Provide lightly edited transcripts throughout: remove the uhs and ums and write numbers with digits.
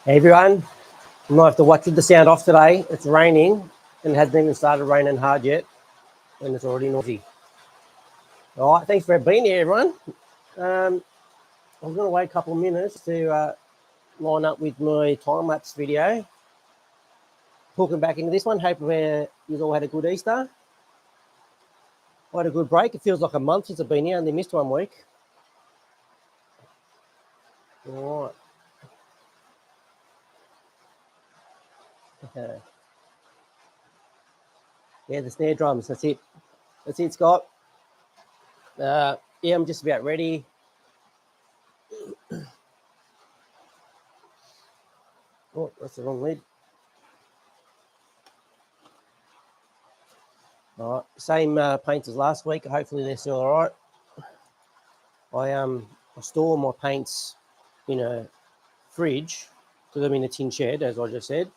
Hey everyone, you might have to watch with the sound off today. It's raining and it hasn't even started raining hard yet and it's already noisy. All right, thanks for being here everyone. I'm going to wait a couple of minutes to line up with my time-lapse video. Hooking back into this one, hope you all had a good Easter. I had a good break. It feels like a month since I've been here, only missed 1 week. All right. Okay. Yeah, the snare drums, that's it. That's it, Scott. Yeah, I'm just about ready. Oh, that's the wrong lid. All right, same paints as last week. Hopefully they're still all right. I store my paints in a fridge because I'm in a tin shed, as I just said.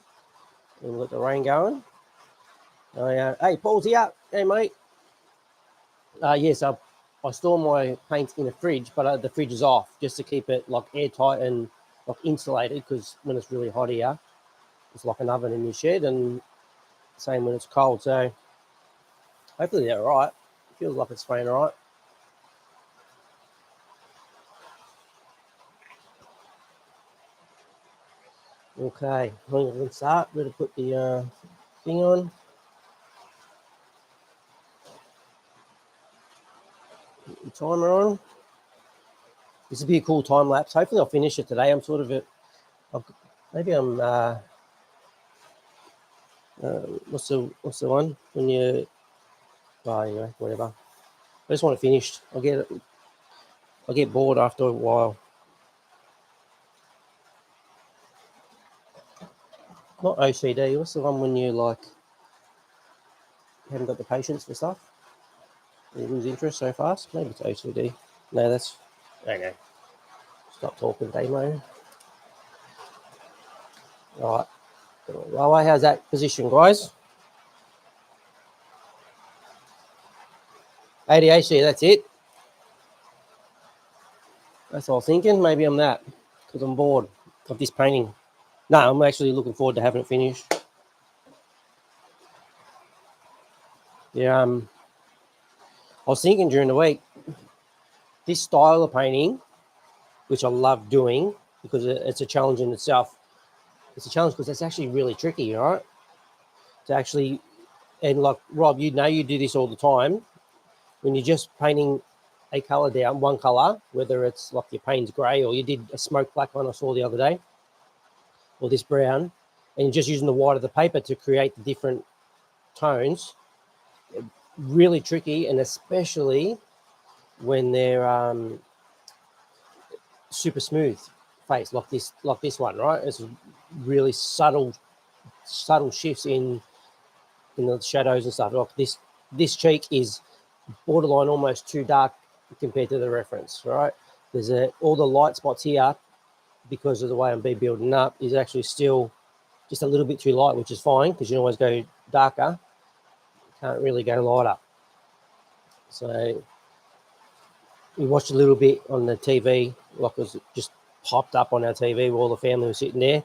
And we've got the rain going. Hey, Paul's here. Hey, mate. Yes, I store my paints in a fridge, but the fridge is off just to keep it like airtight and like insulated, because when it's really hot here, it's like an oven in your shed, and same when it's cold. So hopefully they're all right. It feels like it's spraying all right. Okay, I'm going to start. We're going to put the thing on. Put the timer on. This will be a cool time lapse. Hopefully I'll finish it today. I'm sort of maybe I'm what's the one when you anyway, whatever. I just want it finished. I'll get bored after a while. Not OCD. What's the one when you like haven't got the patience for stuff? You lose interest so fast. Maybe it's OCD. No, that's okay. Stop talking, Damo. All right. Lower. How's that position, guys? ADHD. That's it. That's what I was thinking. Maybe I'm that because I'm bored of this painting. No, I'm actually looking forward to having it finished. Yeah, I was thinking during the week, this style of painting, which I love doing because it's a challenge in itself. It's a challenge because it's actually really tricky, right? To actually, and like Rob, you do this all the time. When you're just painting a color down, one color, whether it's like your paint's gray or you did a smoke black one I saw the other day, or this brown, and you're just using the white of the paper to create the different tones. Really tricky, and especially when they're super smooth face like this one, right? It's really subtle shifts in the shadows and stuff. Like this cheek is borderline almost too dark compared to the reference, right? There's all the light spots here, because of the way I'm building up, is actually still just a little bit too light, which is fine because you can always go darker. Can't really go lighter. So we watched a little bit on the TV, like it was just popped up on our TV while the family was sitting there.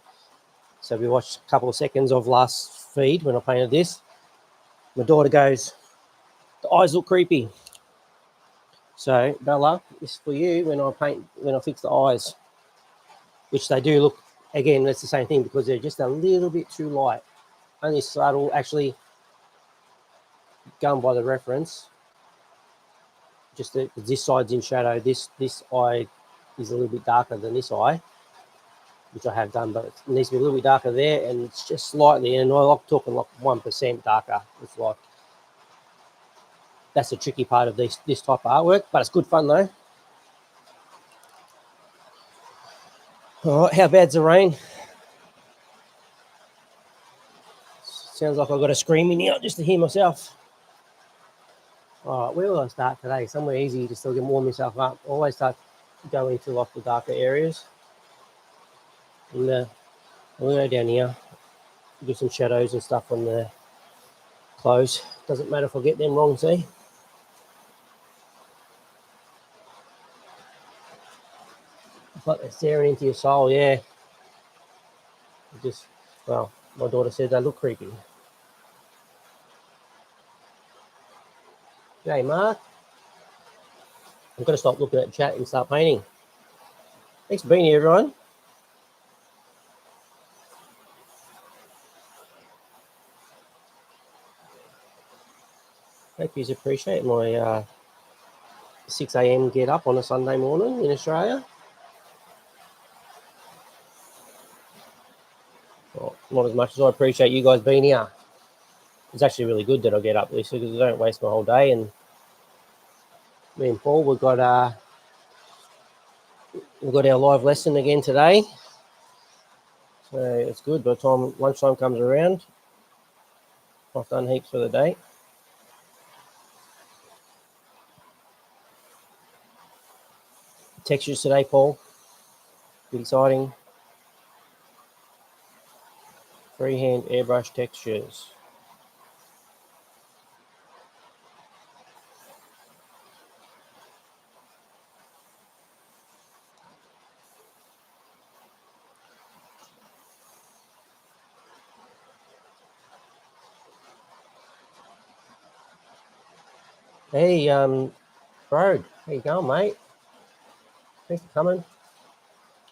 So we watched a couple of seconds of last feed when I painted this. My daughter goes, "The eyes look creepy." So Bella, this is for you when I fix the eyes, which they do look, again, that's the same thing because they're just a little bit too light. Only subtle, actually, going by the reference, just this side's in shadow. This eye is a little bit darker than this eye, which I have done, but it needs to be a little bit darker there, and it's just slightly, and I like talking like 1% darker. It's like, that's the tricky part of this type of artwork, but it's good fun though. All right, how bad's the rain? Sounds like I've got a scream in here just to hear myself. All right, where will I start today? Somewhere easy to still get warm myself up. I always start going to like the darker areas. And I'm going to go down here, do some shadows and stuff on the clothes. Doesn't matter if I get them wrong, see? It's like they're staring into your soul, yeah. Just, well, my daughter said they look creepy. Hey, Mark. I'm going to stop looking at chat and start painting. Thanks for being here, everyone. Hope you appreciate my 6 a.m. get up on a Sunday morning in Australia. Well, not as much as I appreciate you guys being here. It's actually really good that I get up this because I don't waste my whole day. And me and Paul, we've got our live lesson again today. So it's good. By the time lunchtime comes around, I've done heaps for the day. Textures today, Paul. Good, exciting. Freehand airbrush textures. Hey, Bro, how you going, mate? Thanks for coming.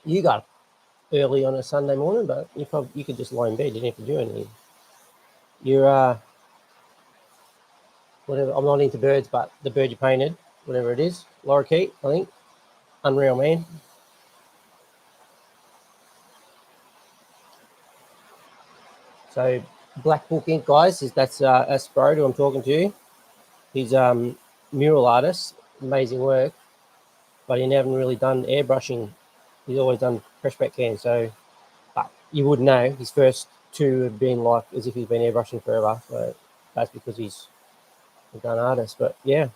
You got up early on a Sunday morning, but you could just lie in bed. You didn't have to do anything. You're whatever. I'm not into birds, but the bird you painted, whatever it is, lorikeet, I think. Unreal, man. So Black Book Ink, guys, that's Bro who I'm talking to. He's mural artist, amazing work, but he never really done airbrushing. He's always done press back can. So, but you would know his first two have been like as if he's been airbrushing forever. So that's because he's a done artist. But yeah,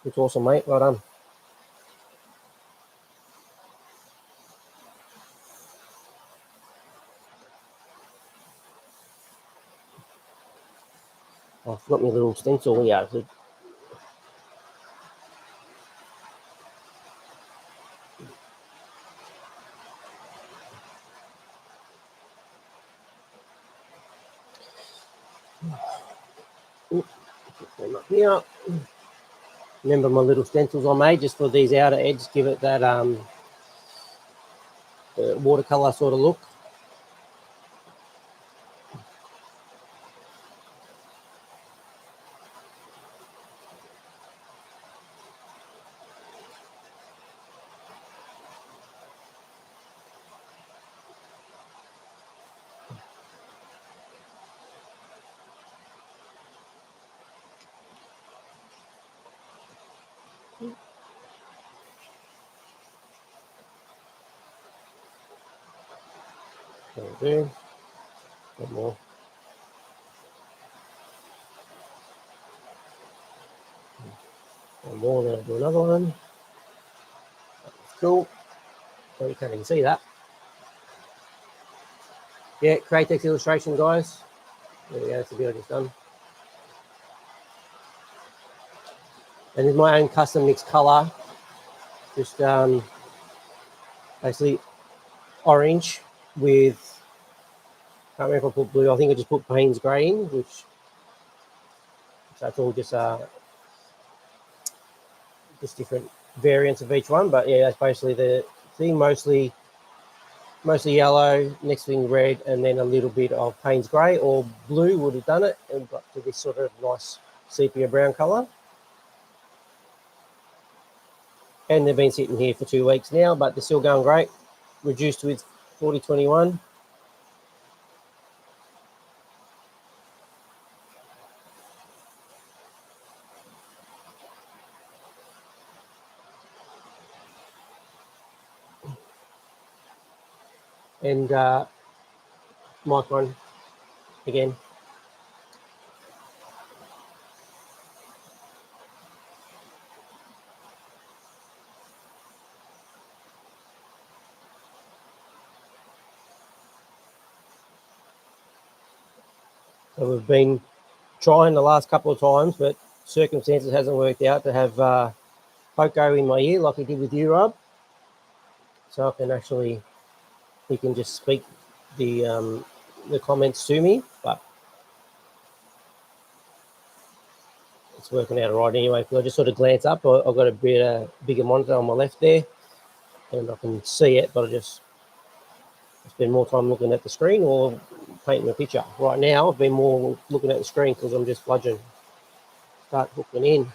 it's awesome, mate. Well done. I've got my little stencil here. Yeah. Remember my little stencils I made just for these outer edges, give it that watercolor sort of look. There we do. One more. One more, then I'll do another one. Cool. So you can't even see that. Yeah, create text illustration, guys. There we go, that's the video just done. And there's my own custom mixed color. Just basically orange with, can't remember if I put blue, I think I just put Payne's grey in, which that's all just different variants of each one. But yeah, that's basically the thing, mostly yellow, next thing red, and then a little bit of Payne's grey or blue would have done it, and got to this sort of nice sepia brown colour. And they've been sitting here for 2 weeks now, but they're still going great. Reduced with 4021. And micron again. So we've been trying the last couple of times, but circumstances hasn't worked out to have Poco in my ear like he did with you, Rob. So I can actually, he can just speak the comments to me, but it's working out all right anyway. Because I just sort of glance up, I've got a bigger monitor on my left there, and I can see it, but I just spend more time looking at the screen or painting a picture. Right now, I've been more looking at the screen because I'm just bludgeoning, start hooking in.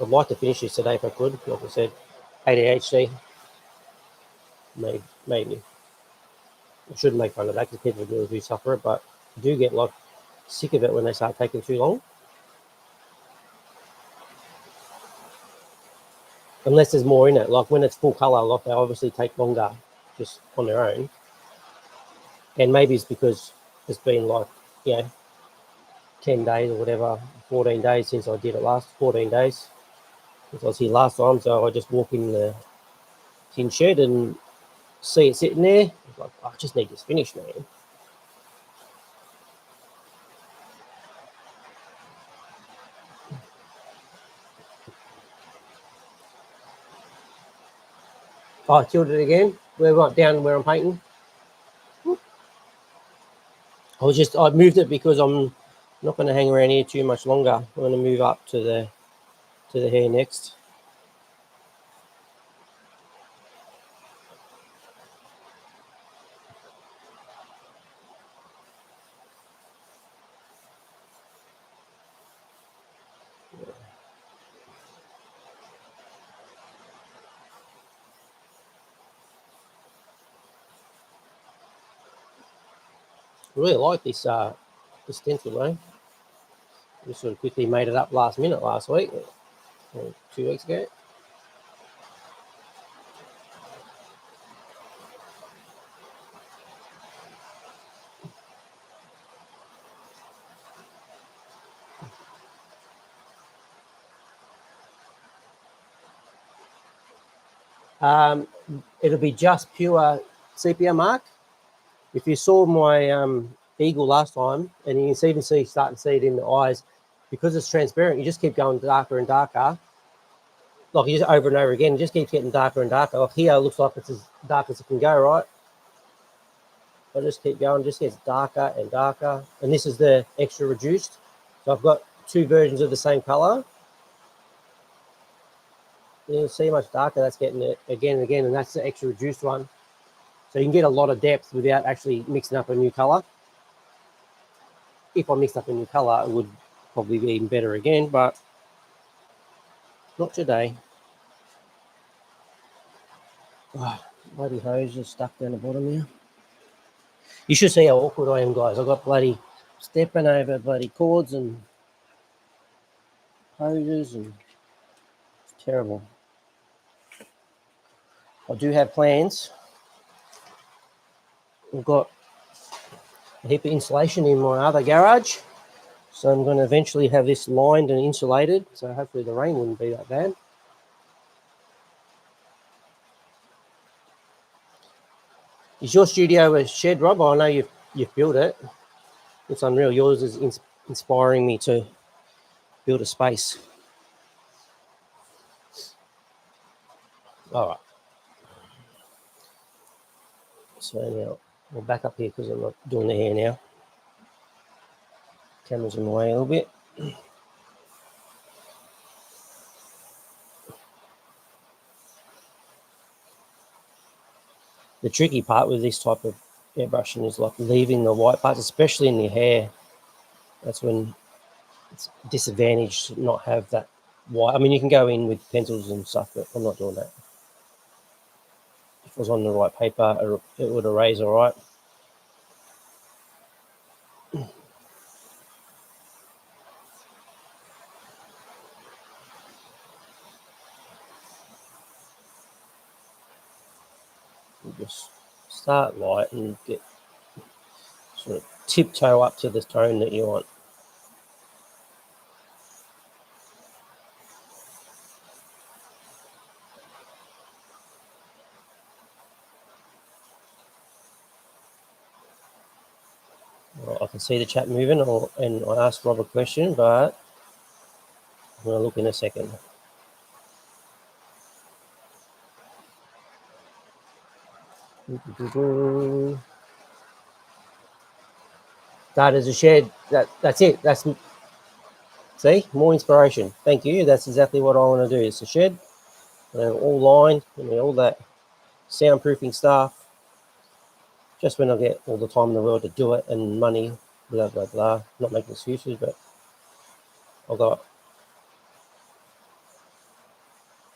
I'd like to finish this today if I could. Like I said, ADHD, maybe. I shouldn't make fun of that because people do suffer it, but I do get like sick of it when they start taking too long. Unless there's more in it, like when it's full color, like they obviously take longer just on their own. And maybe it's because it's been like, 10 days or whatever, 14 days since I did it last, 14 days since I was here last time. So I just walk in the tin shed and see it sitting there. It's like, I just need this finished, man. Oh, I tilted it again. We're right down where I'm painting. I moved it because I'm not going to hang around here too much longer. I'm going to move up to the hair next. I really like this stencil, though. Just sort of quickly made it up last minute last week, or 2 weeks ago. It'll be just pure sepia mark. If you saw my eagle last time, and you can even start to see it in the eyes, because it's transparent, you just keep going darker and darker. Like you just over and over again, it just keeps getting darker and darker. Like here, it looks like it's as dark as it can go, right? I just keep going, just gets darker and darker. And this is the extra reduced. So I've got two versions of the same color. You can see how much darker that's getting it again and again, and that's the extra reduced one. So you can get a lot of depth without actually mixing up a new color. If I mixed up a new color, it would probably be even better again, but not today. Oh, bloody hose is stuck down the bottom here. You should see how awkward I am, guys. I've got bloody stepping over bloody cords and hoses, and it's terrible. I do have plans. I've got a heap of insulation in my other garage, so I'm going to eventually have this lined and insulated, so hopefully the rain wouldn't be that bad. Is your studio a shed, Rob? I know you've built it. It's unreal. Yours is inspiring me to build a space. All right. So now we'll back up here because I'm not doing the hair now. Camera's in the way a little bit. The tricky part with this type of airbrushing is like leaving the white parts, especially in your hair. That's when it's disadvantaged to not have that white. I mean, you can go in with pencils and stuff, but I'm not doing that. If it was on the right paper, it would erase all right. You just start light and get sort of tiptoe up to the tone that you want. Well, I can see the chat moving, and I asked Rob a question, but I'm going to look in a second. That is a shed. That's it. That's, see, more inspiration. Thank you. That's exactly what I want to do. It's a shed, all lined, all that soundproofing stuff. Just when I get all the time in the world to do it and money, blah blah blah. Not making excuses, but I've got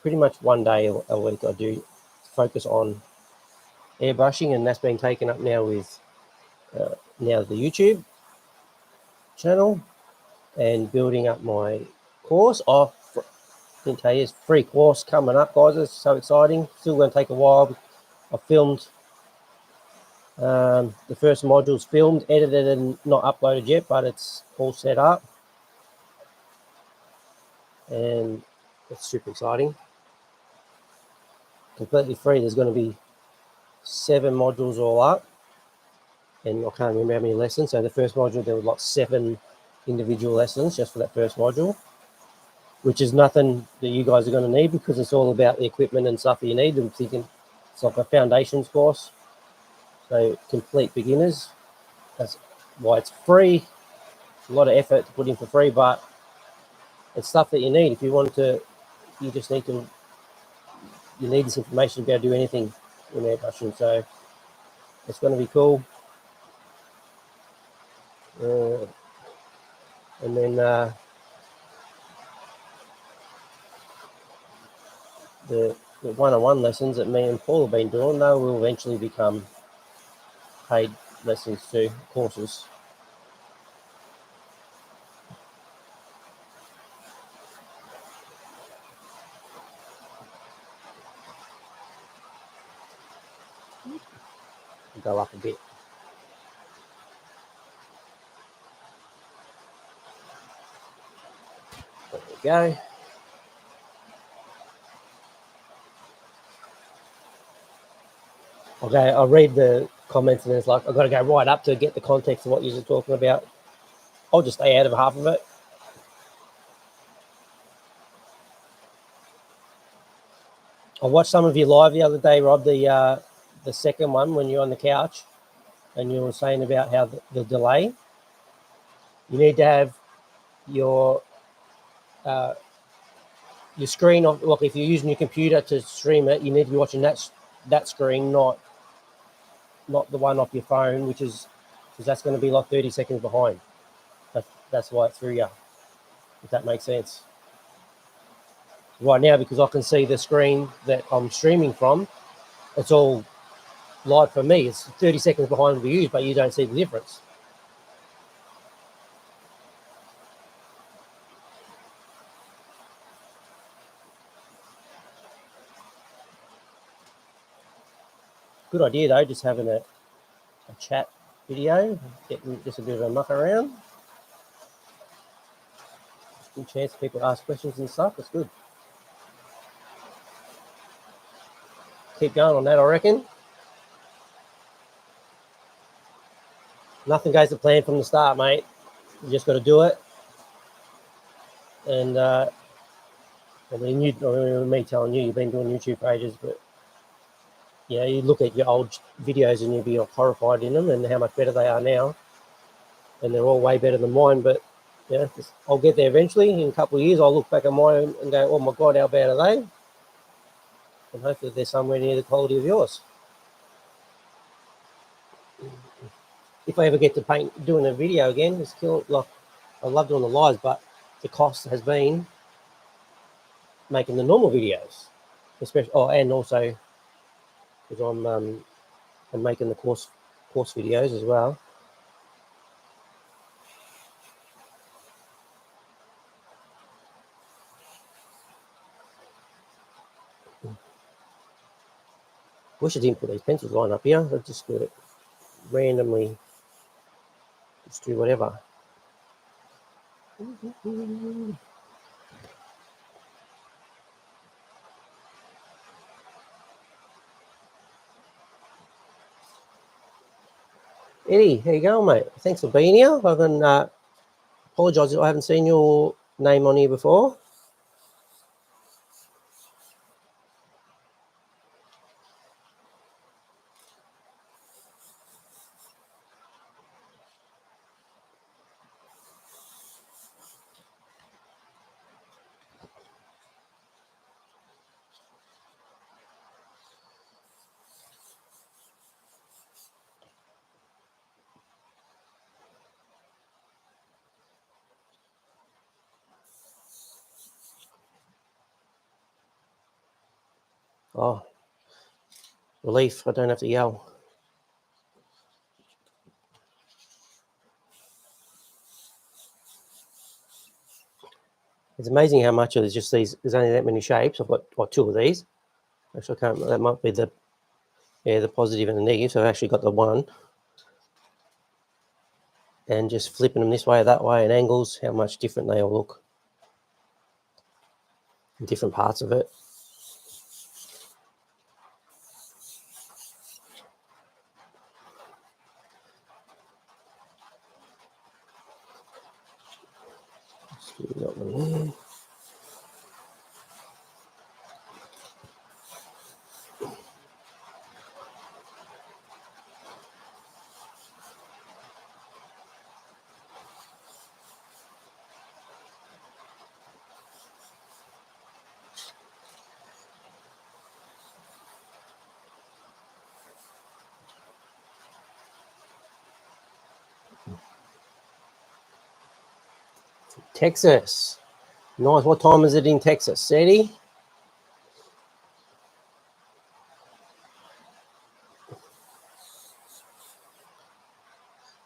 pretty much one day a week I do focus on airbrushing, and that's been taken up now with now the YouTube channel and building up my course. I can tell you, it's free course coming up, guys. It's so exciting. Still going to take a while. I filmed the first module's filmed, edited, and not uploaded yet, but it's all set up, and it's super exciting. Completely free. There's going to be 7 modules all up, and I can't remember how many lessons. So the first module, there was like 7 individual lessons just for that first module, which is nothing that you guys are going to need, because it's all about the equipment and stuff that you need. I'm thinking it's like a foundations course, so complete beginners. That's why it's free. A lot of effort to put in for free, but it's stuff that you need. If you want to, you just need to, you need this information to be able to do anything in airbrushing. So it's going to be cool. And then the one-on-one lessons that me and Paul have been doing, they will eventually become paid lessons too, courses. Go up a bit. There we go. Okay, I'll read the comments, and it's like I've got to go right up to get the context of what you're talking about. I'll just stay out of half of it. I watched some of you live the other day, Rob, the second one when you're on the couch, and you were saying about how the delay. You need to have your screen off. Look, if you're using your computer to stream it, you need to be watching that screen, not the one off your phone, because that's going to be like 30 seconds behind. That's why it's through you, if that makes sense. Right now, because I can see the screen that I'm streaming from, it's all live for me. It's 30 seconds behind the views, but you don't see the difference. Good idea though, just having a chat video, getting just a bit of a muck around. Good chance people to ask questions and stuff. It's good. Keep going on that, I reckon. Nothing goes to plan from the start, mate. You just got to do it. And I mean, me telling you, you've been doing YouTube for ages, but yeah, you look at your old videos and you'll be horrified in them and how much better they are now. And they're all way better than mine, but yeah, I'll get there eventually. In a couple of years, I'll look back at mine and go, oh my God, how bad are they? And hopefully they're somewhere near the quality of yours. If I ever get to doing a video again, it's cool. Like, I love doing the lives, but the cost has been making the normal videos, especially. Oh, and also because I'm making the course videos as well. Wish I didn't put these pencils line up here. I just got it randomly. Just do whatever. Eddie, how you going, mate? Thanks for being here. I haven't apologise if I haven't seen your name on here before. Oh, relief. I don't have to yell. It's amazing how much of there's just these. There's only that many shapes. I've got what, 2 of these. Actually, I can't. That might be the positive and the negative. So I've actually got the one, and just flipping them this way or that way and angles. How much different they all look in different parts of it. Got one there. Texas. Nice. What time is it in Texas, Sadie?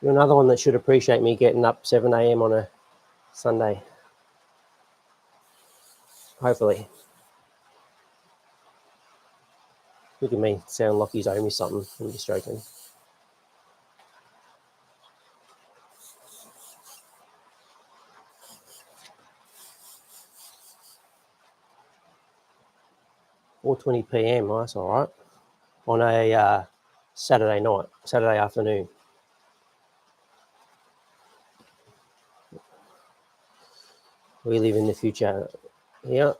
You're another one that should appreciate me getting up 7 a.m. on a Sunday. Hopefully. Look at me, sound like he's owing me something. I'm just joking. $4:20 p.m. That's all right. On a Saturday night, Saturday afternoon. We live in the future. Yeah,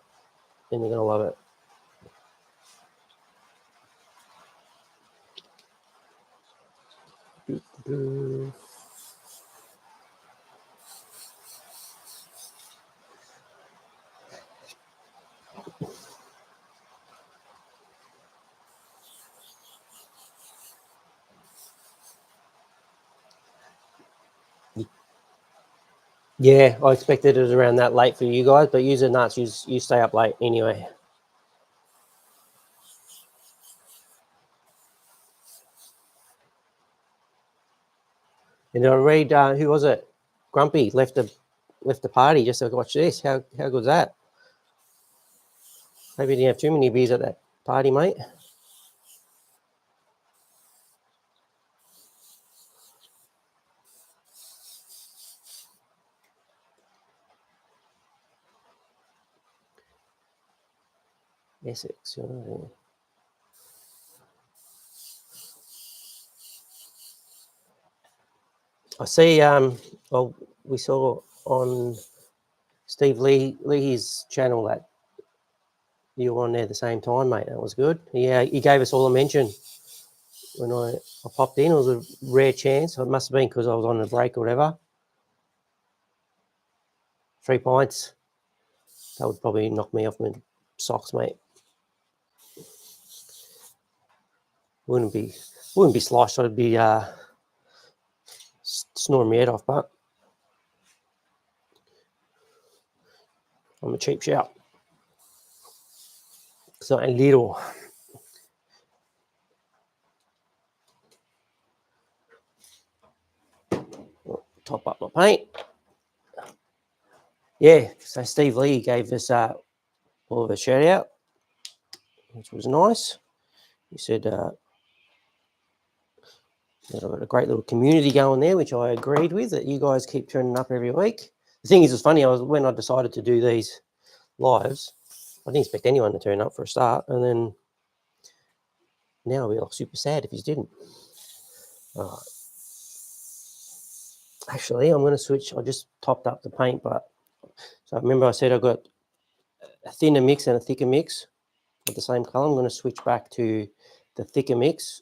and you're gonna love it. Yeah, I expected it around that late for you guys, but you're nuts. You stay up late anyway. And I read, who was it? Grumpy left the party just to watch this. How good's that? Maybe you didn't have too many beers at that party, mate. Essex. I see. Well, we saw on Steve Lee's channel that you were on there at the same time, mate. That was good. Yeah, he gave us all a mention when I popped in. It was a rare chance. It must have been because I was on a break or whatever. 3 pints. That would probably knock me off my socks, mate. Wouldn't be sloshed. I'd be snoring my head off, but I'm a cheap shout. So a little. Top up my paint. Yeah, so Steve Lee gave us all of a shout out, which was nice. He said that I've got a great little community going there, which I agreed with, that you guys keep turning up every week. The thing is, it's funny, when I decided to do these lives, I didn't expect anyone to turn up for a start, and then now I'll be like super sad if he didn't. All right. Actually, I'm going to switch. I just topped up the paint, but so remember I said I've got a thinner mix and a thicker mix of the same color. I'm going to switch back to the thicker mix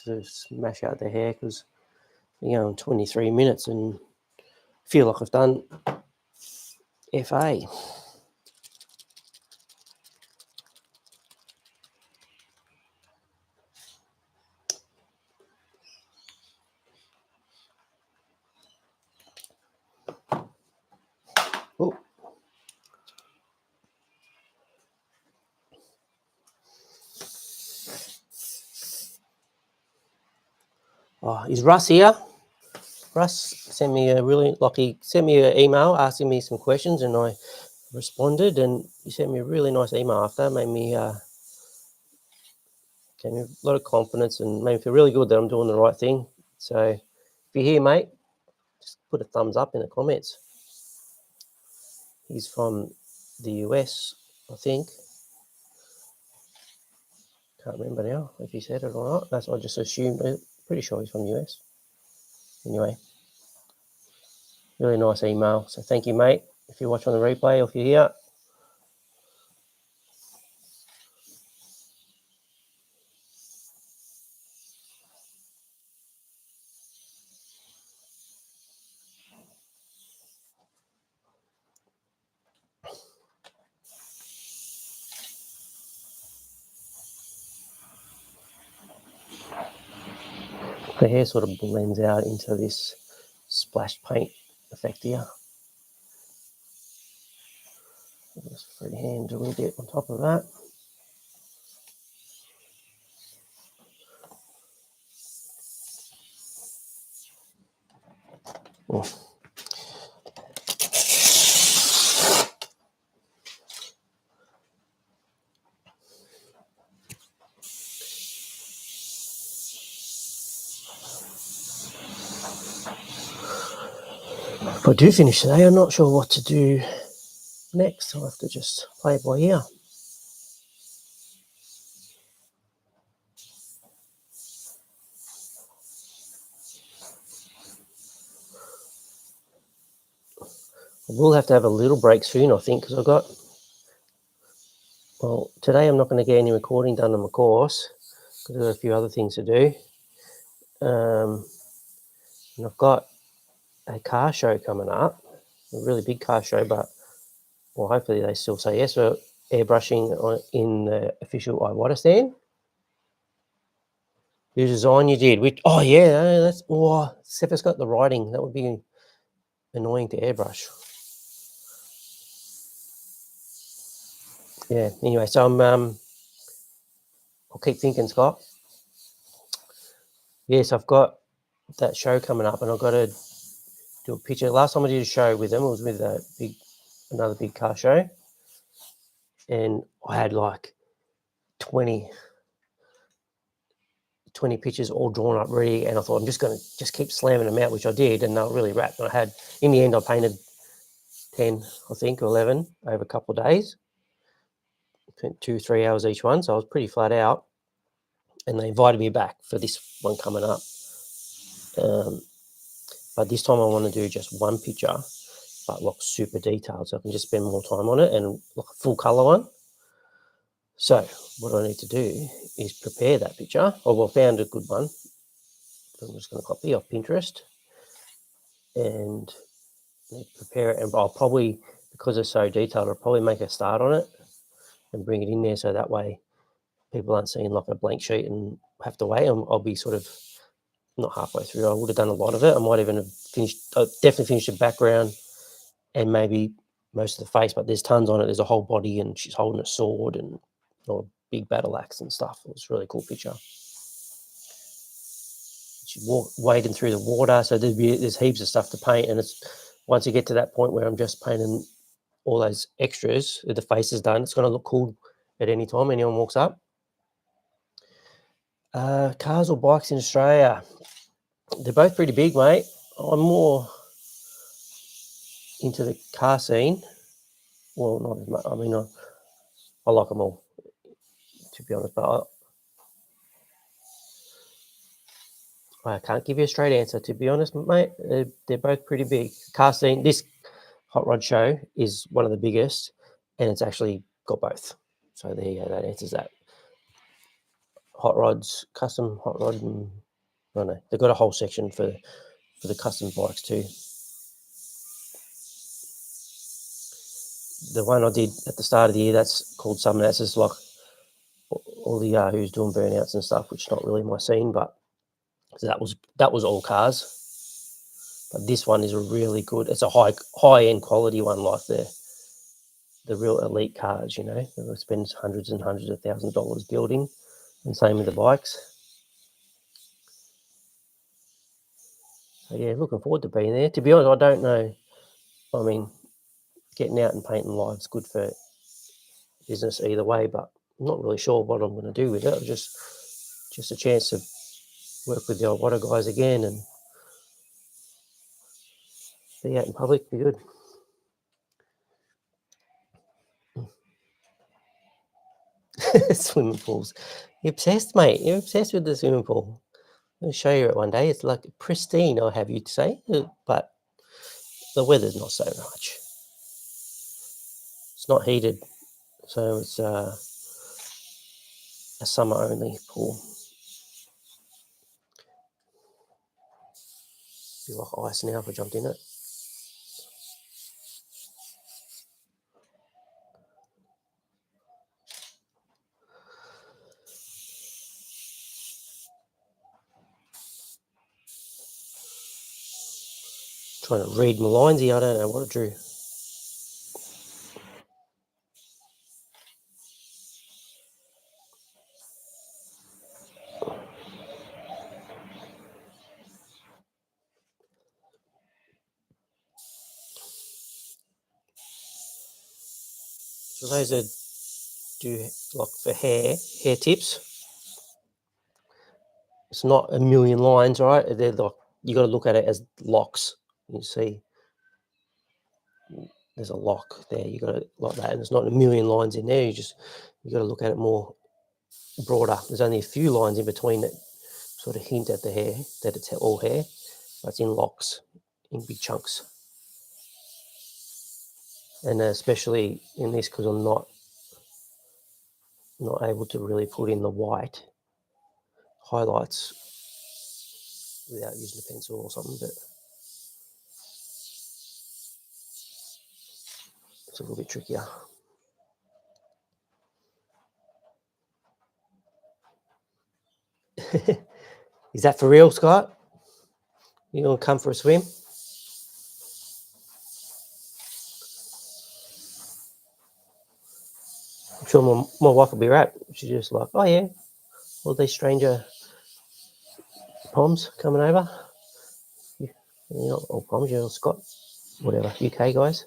to smash out the hair, because you know, in 23 minutes and feel like I've done FA. Oh. Oh, is Russ here? Russ sent me he sent me an email asking me some questions, and I responded, and he sent me a really nice email after. Made me gave me a lot of confidence and made me feel really good that I'm doing the right thing. So if you're here, mate, just put a thumbs up in the comments. He's from the US, I think. Can't remember now if he said it or not. That's I just assumed. Pretty sure he's from the US. Anyway, really nice email. So thank you, mate. If you're watching the replay or if you're here. The hair sort of blends out into this splash paint effect here. Just freehand a little bit on top of that. Oh. If I do finish today, I'm not sure what to do next. I'll have to just play it by ear. I will have to have a little break soon, I think, because I've got, well, today I'm not going to get any recording done on my course because I've got a few other things to do. And I've got a car show coming up, a really big car show, but, well, hopefully they still say yes. So airbrushing in the official iWater stand. Your design you did, which, oh yeah, that's, oh, except it's got the writing. That would be annoying to airbrush. Yeah, anyway, so I'll keep thinking, Scott. Yes, I've got that show coming up, and I've got to do a picture. Last time I did a show with them, it was with another big car show, and I had like 20 pictures all drawn up ready, and I thought I'm just going to just keep slamming them out, which I did, and they were really wrapped. And I had, in the end, I painted 10, I think, or 11 over a couple of days, 2-3 hours each one, so I was pretty flat out. And they invited me back for this one coming up. But this time I want to do just one picture, but look super detailed, so I can just spend more time on it and look a full color one. So what I need to do is prepare that picture. Oh, well, found a good one. I'm just going to copy off Pinterest and prepare it. And I'll probably, because it's so detailed, I'll probably make a start on it and bring it in there, so that way people aren't seeing like a blank sheet and have to wait. I'll be sort of not halfway through. I would have done a lot of it. I might even have finished, definitely finished the background and maybe most of the face, but there's tons on it. There's a whole body, and she's holding a sword and or a big battle axe and stuff. It was a really cool picture. She's wading through the water, so there's heaps of stuff to paint, and it's once you get to that point where I'm just painting all those extras, the face is done, it's going to look cool at any time anyone walks up. Cars or bikes in Australia, they're both pretty big, mate. I'm more into the car scene. Well, not as much. I mean, I like them all, to be honest, but I can't give you a straight answer, to be honest, mate. They're both pretty big. Car scene, this hot rod show is one of the biggest, and it's actually got both. So there you go, that answers that. Hot rods, custom hot rod, and I don't know, they've got a whole section for the custom bikes too. The one I did at the start of the year, that's called Summer. That's just like all the Yahoos doing burnouts and stuff, which is not really my scene, but so that was all cars. But this one is a really good. It's a high end quality one, like the real elite cars. You know, they spend hundreds and hundreds of $1,000s building, and same with the bikes. So yeah, looking forward to being there. To be honest, I don't know. I mean, getting out and painting live is good for business either way, but I'm not really sure what I'm going to do with it. Just a chance to work with the old water guys again and be out in public. Be good. Swimming pools. You're obsessed, mate. You're obsessed with the swimming pool. I'll show you it one day. It's like pristine, I'll have you to say, but the weather's not so much. It's not heated, so it's a summer only pool. Be like ice now if I jumped in it. Trying to read my lines here. I don't know what I drew. So those that do like for hair tips, it's not a million lines, right? They're like, you got to look at it as locks. You see, there's a lock there. You got to like that, and there's not a million lines in there. You got to look at it more broader. There's only a few lines in between that sort of hint at the hair that it's all hair, but it's in locks, in big chunks. And especially in this, because I'm not able to really put in the white highlights without using a pencil or something, but it's a little bit trickier. Is that for real, Scott? You gonna come for a swim? I'm sure my wife will be right. She's just like, oh yeah, all these stranger Poms coming over. You're not all Poms, you're all Scott, whatever, UK guys.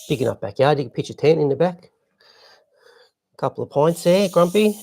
Big enough backyard. You can pitch a tent in the back. A couple of pints there, Grumpy.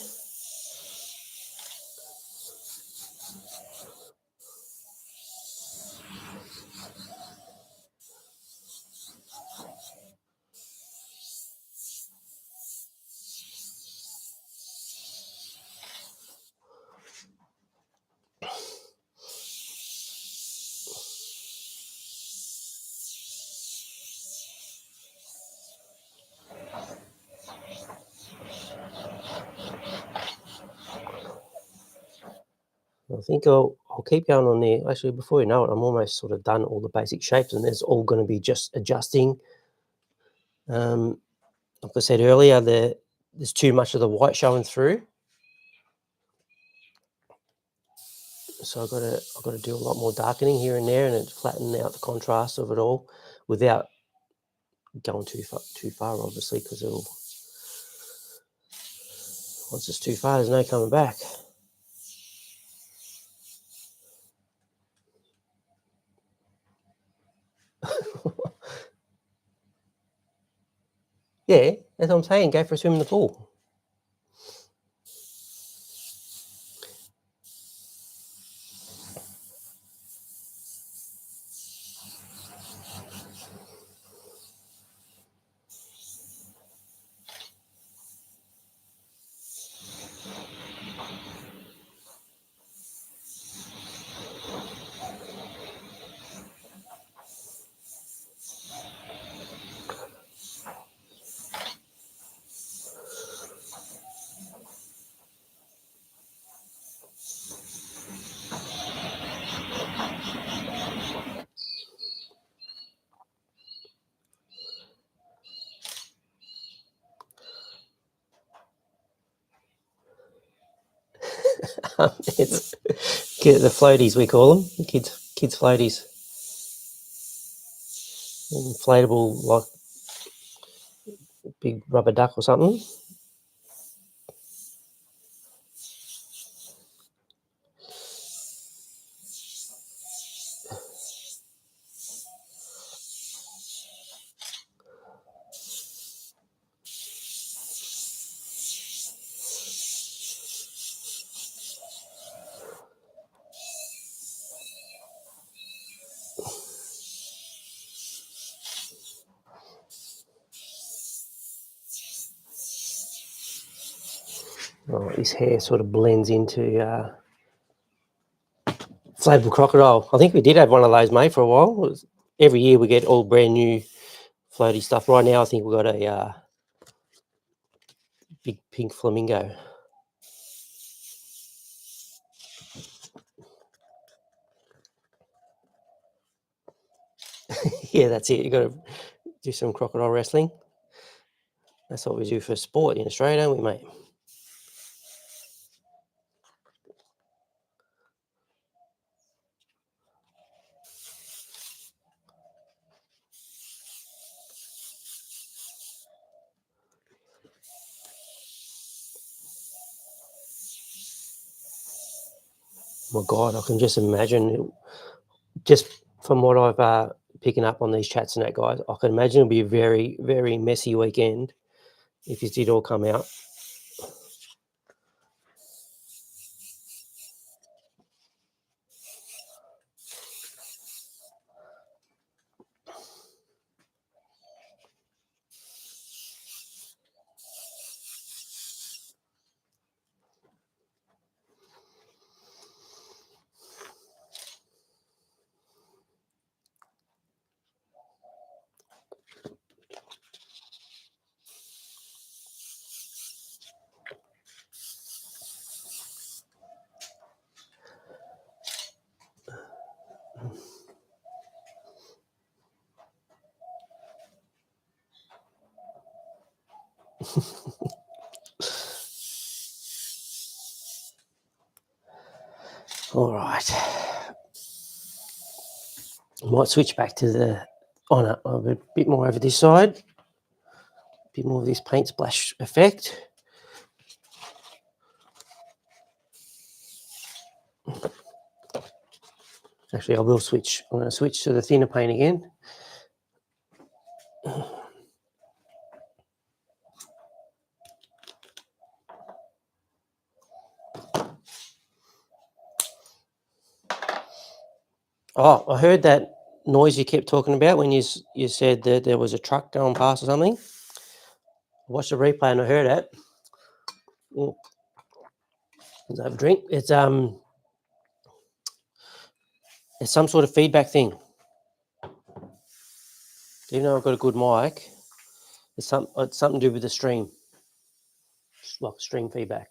I think I'll keep going on there. Actually, before you know it, I'm almost sort of done all the basic shapes, and there's all going to be just adjusting. Like I said earlier, there's too much of the white showing through, so I've got to do a lot more darkening here and there, and it flatten out the contrast of it all without going too far, obviously, because once it's too far, there's no coming back. Yeah, that's what I'm saying. Go for a swim in the pool. It's the floaties, we call them, kids floaties. Inflatable, like big rubber duck or something. Oh, his hair sort of blends into Flappable Crocodile. I think we did have one of those, mate, for a while. Every year we get all brand new floaty stuff. Right now I think we've got a big pink flamingo. Yeah, that's it. You've got to do some crocodile wrestling. That's what we do for sport in Australia, don't we, mate? My God, I can just imagine, just from what I've picking up on these chats and that, guys, I can imagine it'll be a very, very messy weekend if it did all come out. All right. I might switch back to the a bit more over this side. A bit more of this paint splash effect. Actually, I will switch. I'm going to switch to the thinner paint again. Oh, I heard that noise you kept talking about when you said that there was a truck going past or something. I watched the replay and I heard it. Oh, let's have a drink. It's some sort of feedback thing. Even though I've got a good mic, it's something to do with the stream, like stream feedback.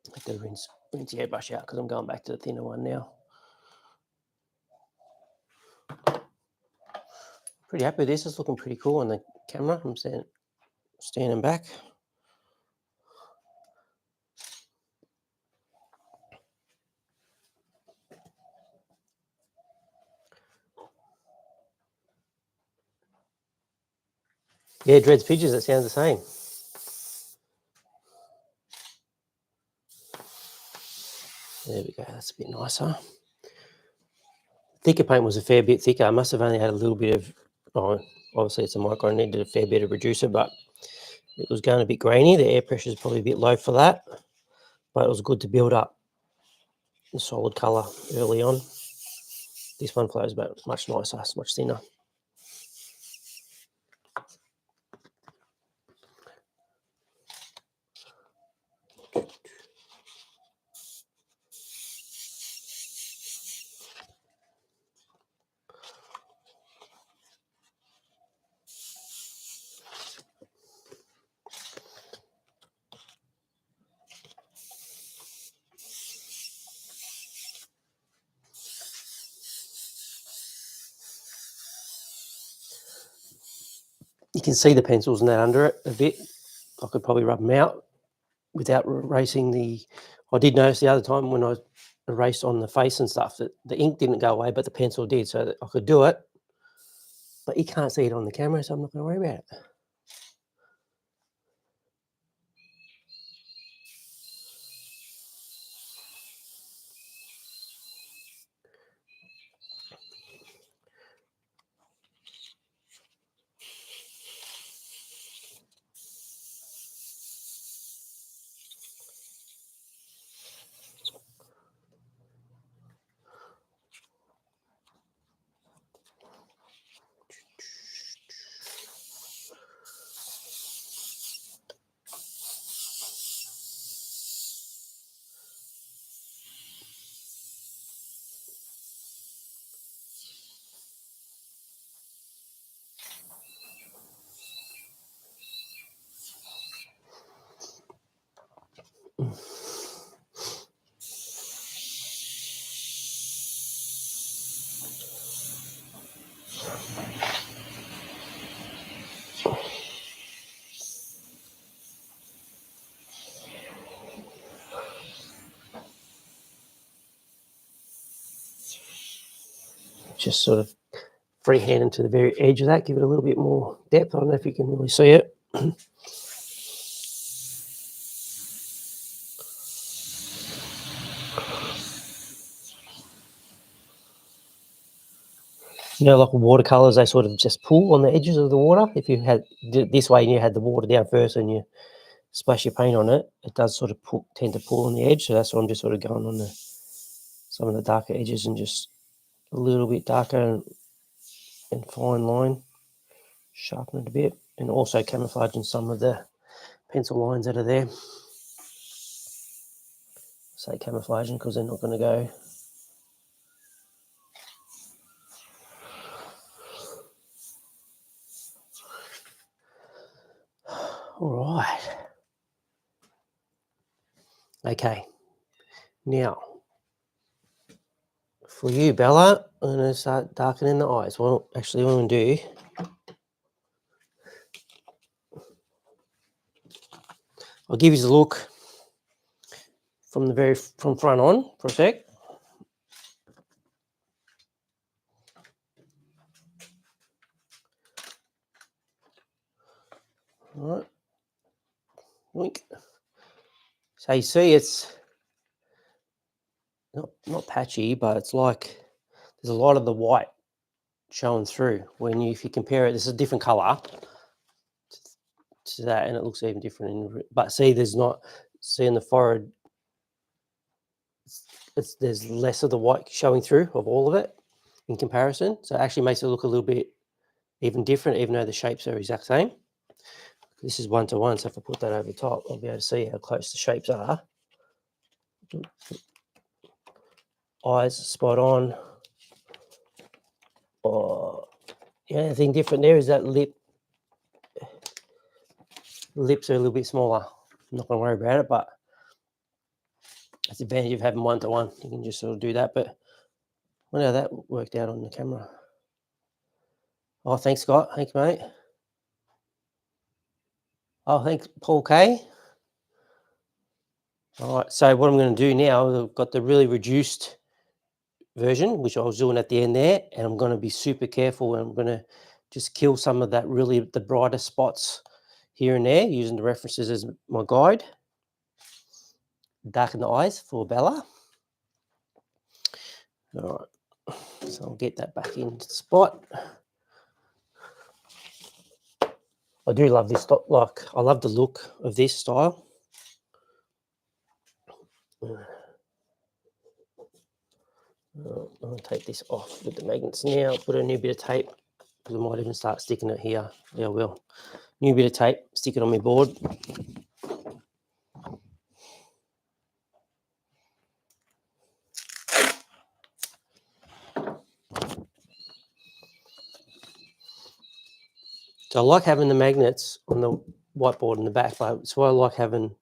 I have to rinse the airbrush out because I'm going back to the thinner one now. Pretty happy with this. It's looking pretty cool on the camera. I'm standing back. Yeah, Dreads Pictures, it sounds the same. There we go, that's a bit nicer. Thicker paint was a fair bit thicker. I must have only had a little bit of, obviously it's a micro, I needed a fair bit of reducer, but it was going a bit grainy. The air pressure is probably a bit low for that, but it was good to build up the solid colour early on. This one flows back much nicer, it's much thinner. You can see the pencils and that under it a bit. I could probably rub them out without erasing the... I did notice the other time when I erased on the face and stuff that the ink didn't go away, but the pencil did, so that I could do it. But you can't see it on the camera, so I'm not going to worry about it. just sort of freehand into the very edge of that, give it a little bit more depth. I don't know if you can really see it. You know, like watercolors, they sort of just pull on the edges of the water. If you had did it this way and you had the water down first and you splash your paint on it, it does sort of tend to pull on the edge. So that's why I'm just sort of going on some of the darker edges and just a little bit darker and fine line, sharpen it a bit, and also camouflaging some of the pencil lines that are there. Say camouflaging because they're not going to go. All right. Okay. Now, for you, Bella, I'm going to start darkening the eyes. Well, actually, what I'm going to do, I'll give you the look from front on for a sec. All right. Wink. So you see it's not patchy, but it's like there's a lot of the white showing through. If you compare it, this is a different color to that, and it looks even different. But see, in the forehead, there's less of the white showing through of all of it in comparison. So it actually makes it look a little bit even different, even though the shapes are exact same. This is 1-to-1, so if I put that over the top, I'll be able to see how close the shapes are. Eyes spot on. Oh, the only thing different there is that lips are a little bit smaller. I'm not going to worry about it, but that's the advantage of having 1-to-1. You can just sort of do that. But I wonder how that worked out on the camera. Oh, thanks, Scott. Thanks, mate. Oh, thanks, Paul K. All right, so what I'm going to do now, I've got the really reduced version, which I was doing at the end there, and I'm going to be super careful, and I'm going to just kill some of that the brighter spots here and there, using the references as my guide. Darken the eyes for Bella. All right, so I'll get that back into the spot. I do love this, I love the look of this style. I'll take this off with the magnets now, put a new bit of tape, because I might even start sticking it here. Yeah, I will. New bit of tape, stick it on my board. So I like having the magnets on the whiteboard in the back, but it's why I like having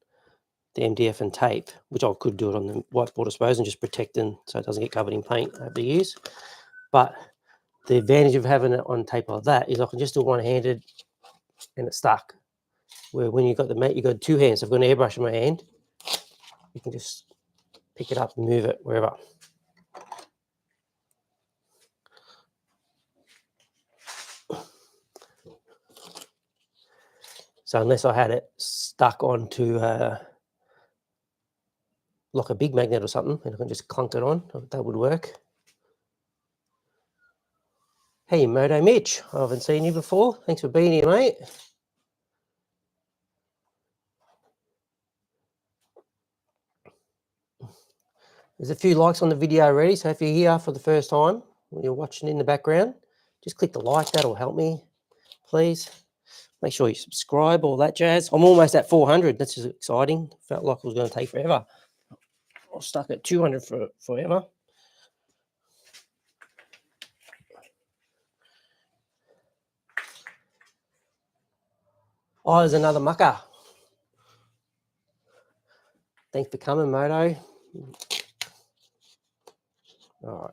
the MDF and tape, which I could do it on the whiteboard, I suppose, and just protecting so it doesn't get covered in paint over the years. But the advantage of having it on tape like that is I can just do one-handed and it's stuck. Where when you've got you've got two hands. I've got an airbrush in my hand. You can just pick it up and move it wherever. So unless I had it stuck onto like a big magnet or something, and I can just clunk it on, that would work. Hey, Moto Mitch, I haven't seen you before. Thanks for being here, mate. There's a few likes on the video already, so if you're here for the first time, when you're watching in the background, just click the like, that'll help me, please. Make sure you subscribe, all that jazz. I'm almost at 400, that's just exciting. Felt like it was going to take forever. I was stuck at 200 for forever. Oh, there's another mucker. Thanks for coming, Moto. All right.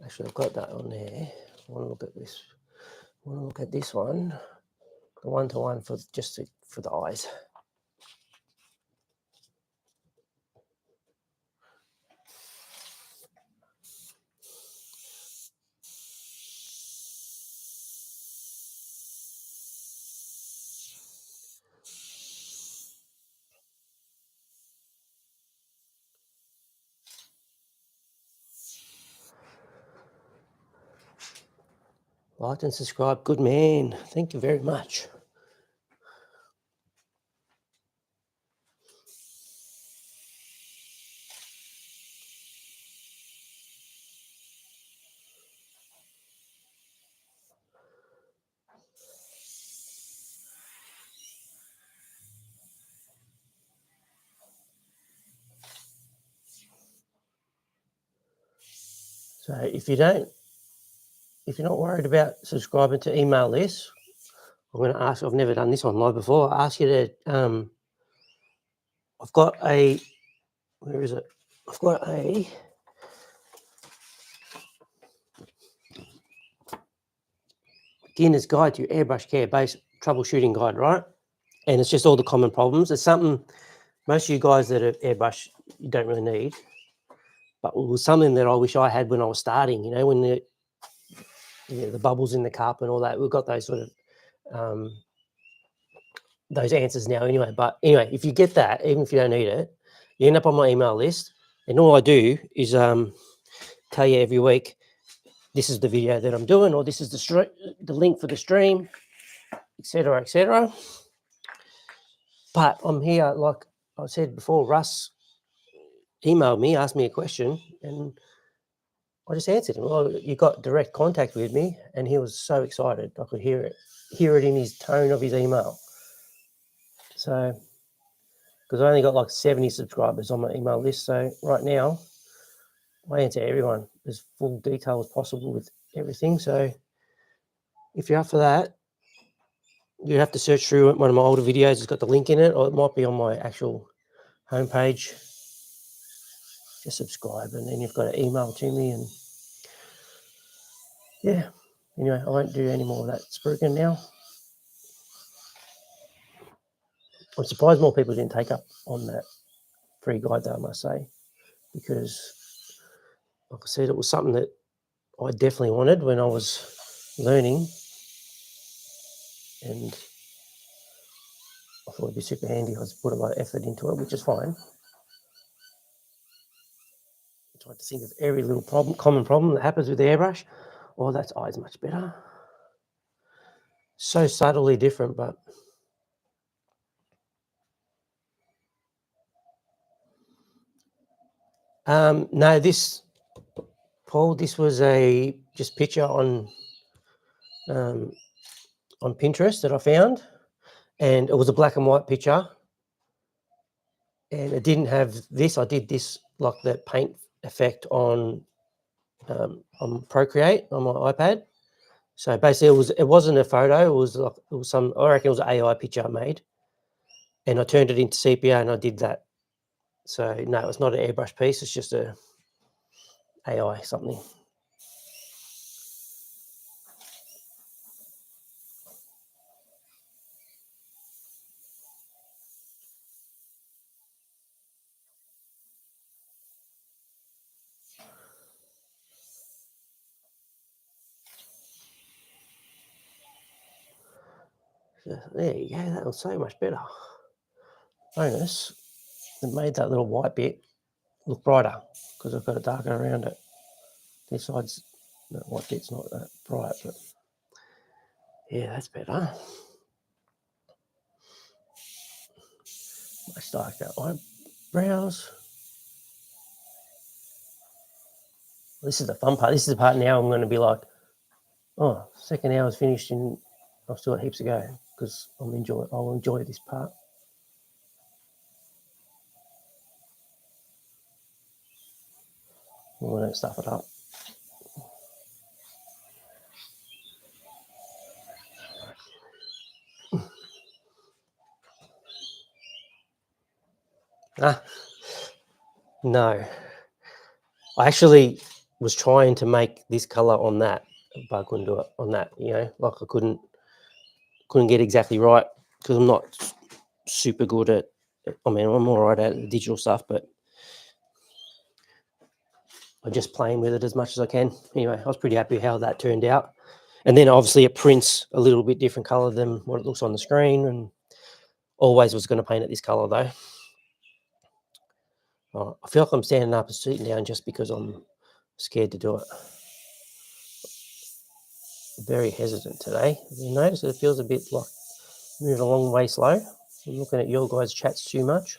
Actually, I've got that on there. I want to look at this. I want to look at this one. The 1-to-1 for for the eyes. Like and subscribe. Good man. Thank you very much. So if you're not worried about subscribing to email list, I'm going to ask. I've never done this on live before. I ask you to. I've got a. Where is it? I've got a. Beginner's Guide to Airbrush Care Base Troubleshooting Guide, right? And it's just all the common problems. It's something most of you guys that are airbrush you don't really need, but it was something that I wish I had when I was starting. You know, when the bubbles in the cup and all that. We've got those sort of those answers now anyway. But anyway, if you get that, even if you don't need it, you end up on my email list, and all I do is tell you every week, this is the video that I'm doing, or this is the link for the stream, etc., etc. But I'm here, like I said before, Russ emailed me, asked me a question, and I just answered him. Well, you got direct contact with me, and he was so excited. I could hear it in his tone of his email. So, because I only got like 70 subscribers on my email list, so right now I answer everyone as full detail as possible with everything. So, if you're up for that, you have to search through one of my older videos. It's got the link in it, or it might be on my actual homepage. Just subscribe, and then you've got to email to me, and yeah. Anyway, I won't do any more of that spruiking now. I'm surprised more people didn't take up on that free guide, though, I must say, because, like I said, it was something that I definitely wanted when I was learning, and I thought it'd be super handy. I just put a lot of effort into it, which is fine. I tried to think of every little common problem that happens with the airbrush. Oh, that's eyes much better. So subtly different, but no, this, Paul, this was a just picture on Pinterest that I found, and it was a black and white picture, and it didn't have this. I did this like the paint effect on Procreate on my iPad. So basically, it wasn't a photo. It was some. I reckon it was an AI picture I made, and I turned it into sepia, and I did that. So no, it's not an airbrush piece. It's just a AI something. So there you go. That was so much better. Bonus, it made that little white bit look brighter because I've got it darker around it. This side's the white bit's not that bright, but yeah, that's better. Much darker eyebrows. This is the fun part. This is the part now I'm going to be like, oh, second hour's finished and I've still got heaps to go because I'll enjoy this part. I don't stuff it up. No. I actually was trying to make this color on that, but I couldn't do it on that, like I couldn't get exactly right because I'm not super good at, I'm all right at the digital stuff, but I'm just playing with it as much as I can. Anyway, I was pretty happy how that turned out. And then obviously it prints a little bit different color than what it looks on the screen, and always was going to paint it this color though. I feel like I'm standing up and sitting down just because I'm scared to do it. very hesitant today. Have you noticed it feels a bit like moving along way slow? I'm looking at your guys' chats too much,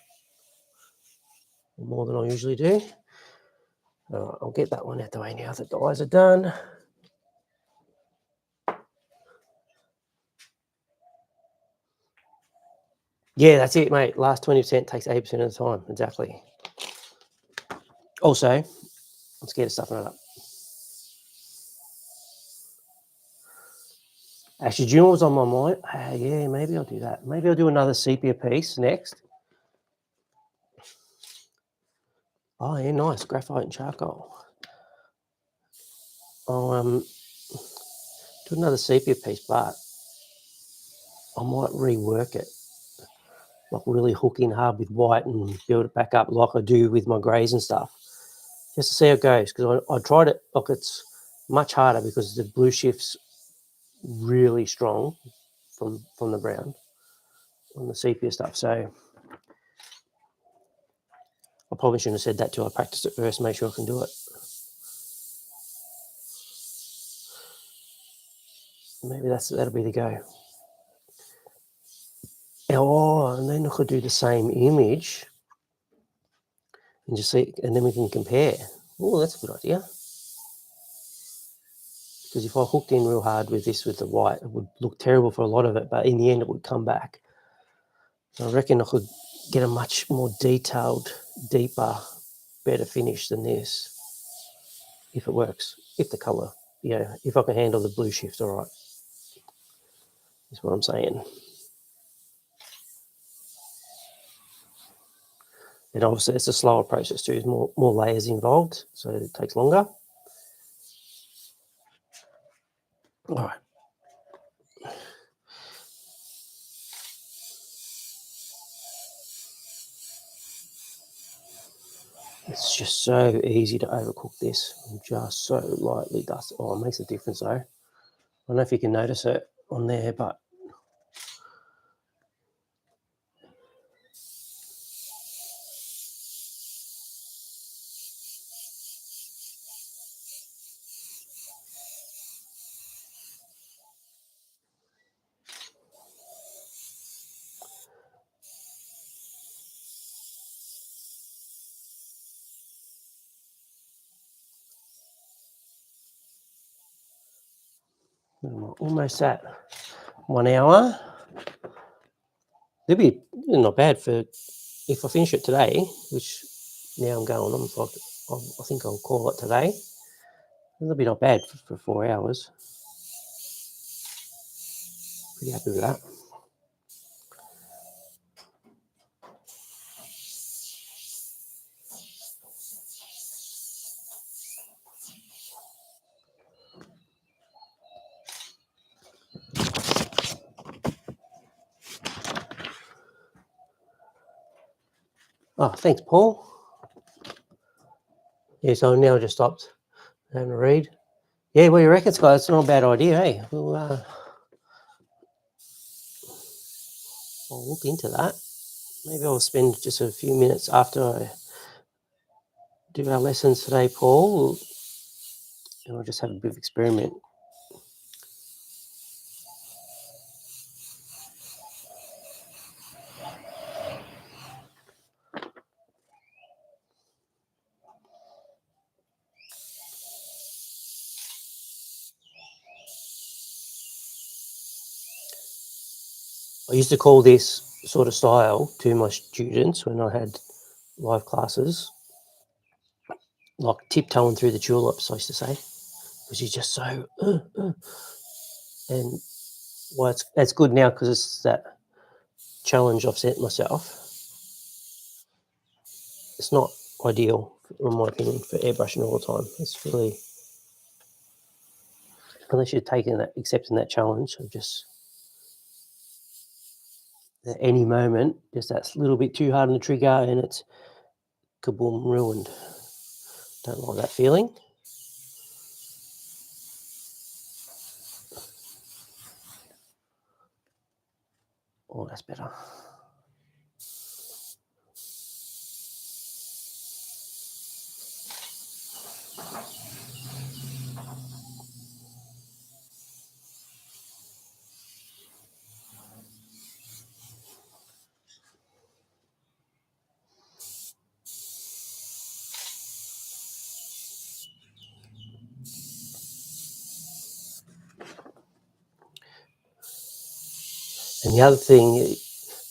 more than I usually do. All right, I'll get that one out the way now that the eyes are done. Yeah, that's it, mate. Last 20% takes 80% of the time. Exactly. Also, I'm scared of stuffing it up. Actually, do you know what's on my mind? Yeah, maybe I'll do that. Maybe I'll do another sepia piece next. Oh, yeah, nice. Graphite and charcoal. I'll do another sepia piece, but I might rework it. Like really hook in hard with white and build it back up like I do with my greys and stuff. Just to see how it goes. Because I tried it, look, it's much harder because the blue shift's really strong from the brown on the sepia stuff. So I probably shouldn't have said that till I practiced it first, make sure I can do it. Maybe that'll be the go. Oh, and then I could do the same image and just see, and then we can compare. Oh, that's a good idea. Because if I hooked in real hard with this with the white, it would look terrible for a lot of it, but in the end it would come back. So I reckon I could get a much more detailed, deeper, better finish than this if it works, if the colour, if I can handle the blue shift all right, is what I'm saying. And obviously it's a slower process too, there's more layers involved, so it takes longer. All right. It's just so easy to overcook this. Just so lightly dust. Oh, it makes a difference though. I don't know if you can notice it on there, but I'm almost at 1 hour. It'll be not bad for if I finish it today, which now I'm going on. I think I'll call it today. It'll be not bad for 4 hours. Pretty happy with that. Oh, thanks, Paul. Yeah, so now I just stopped having a read. Yeah, what do you reckon, Scott? It's not a bad idea, hey? I'll look into that. Maybe I'll spend just a few minutes after I do our lessons today, Paul, and I'll just have a bit of experiment. I used to call this sort of style to my students when I had live classes, like tiptoeing through the tulips, I used to say, because you're just so, and well, it's good now because it's that challenge I've set myself. It's not ideal, in my opinion, for airbrushing all the time. It's really, unless you're accepting that challenge of just at any moment, just that little bit too hard on the trigger and it's kaboom, ruined. Don't like that feeling. Oh, that's better. And the other thing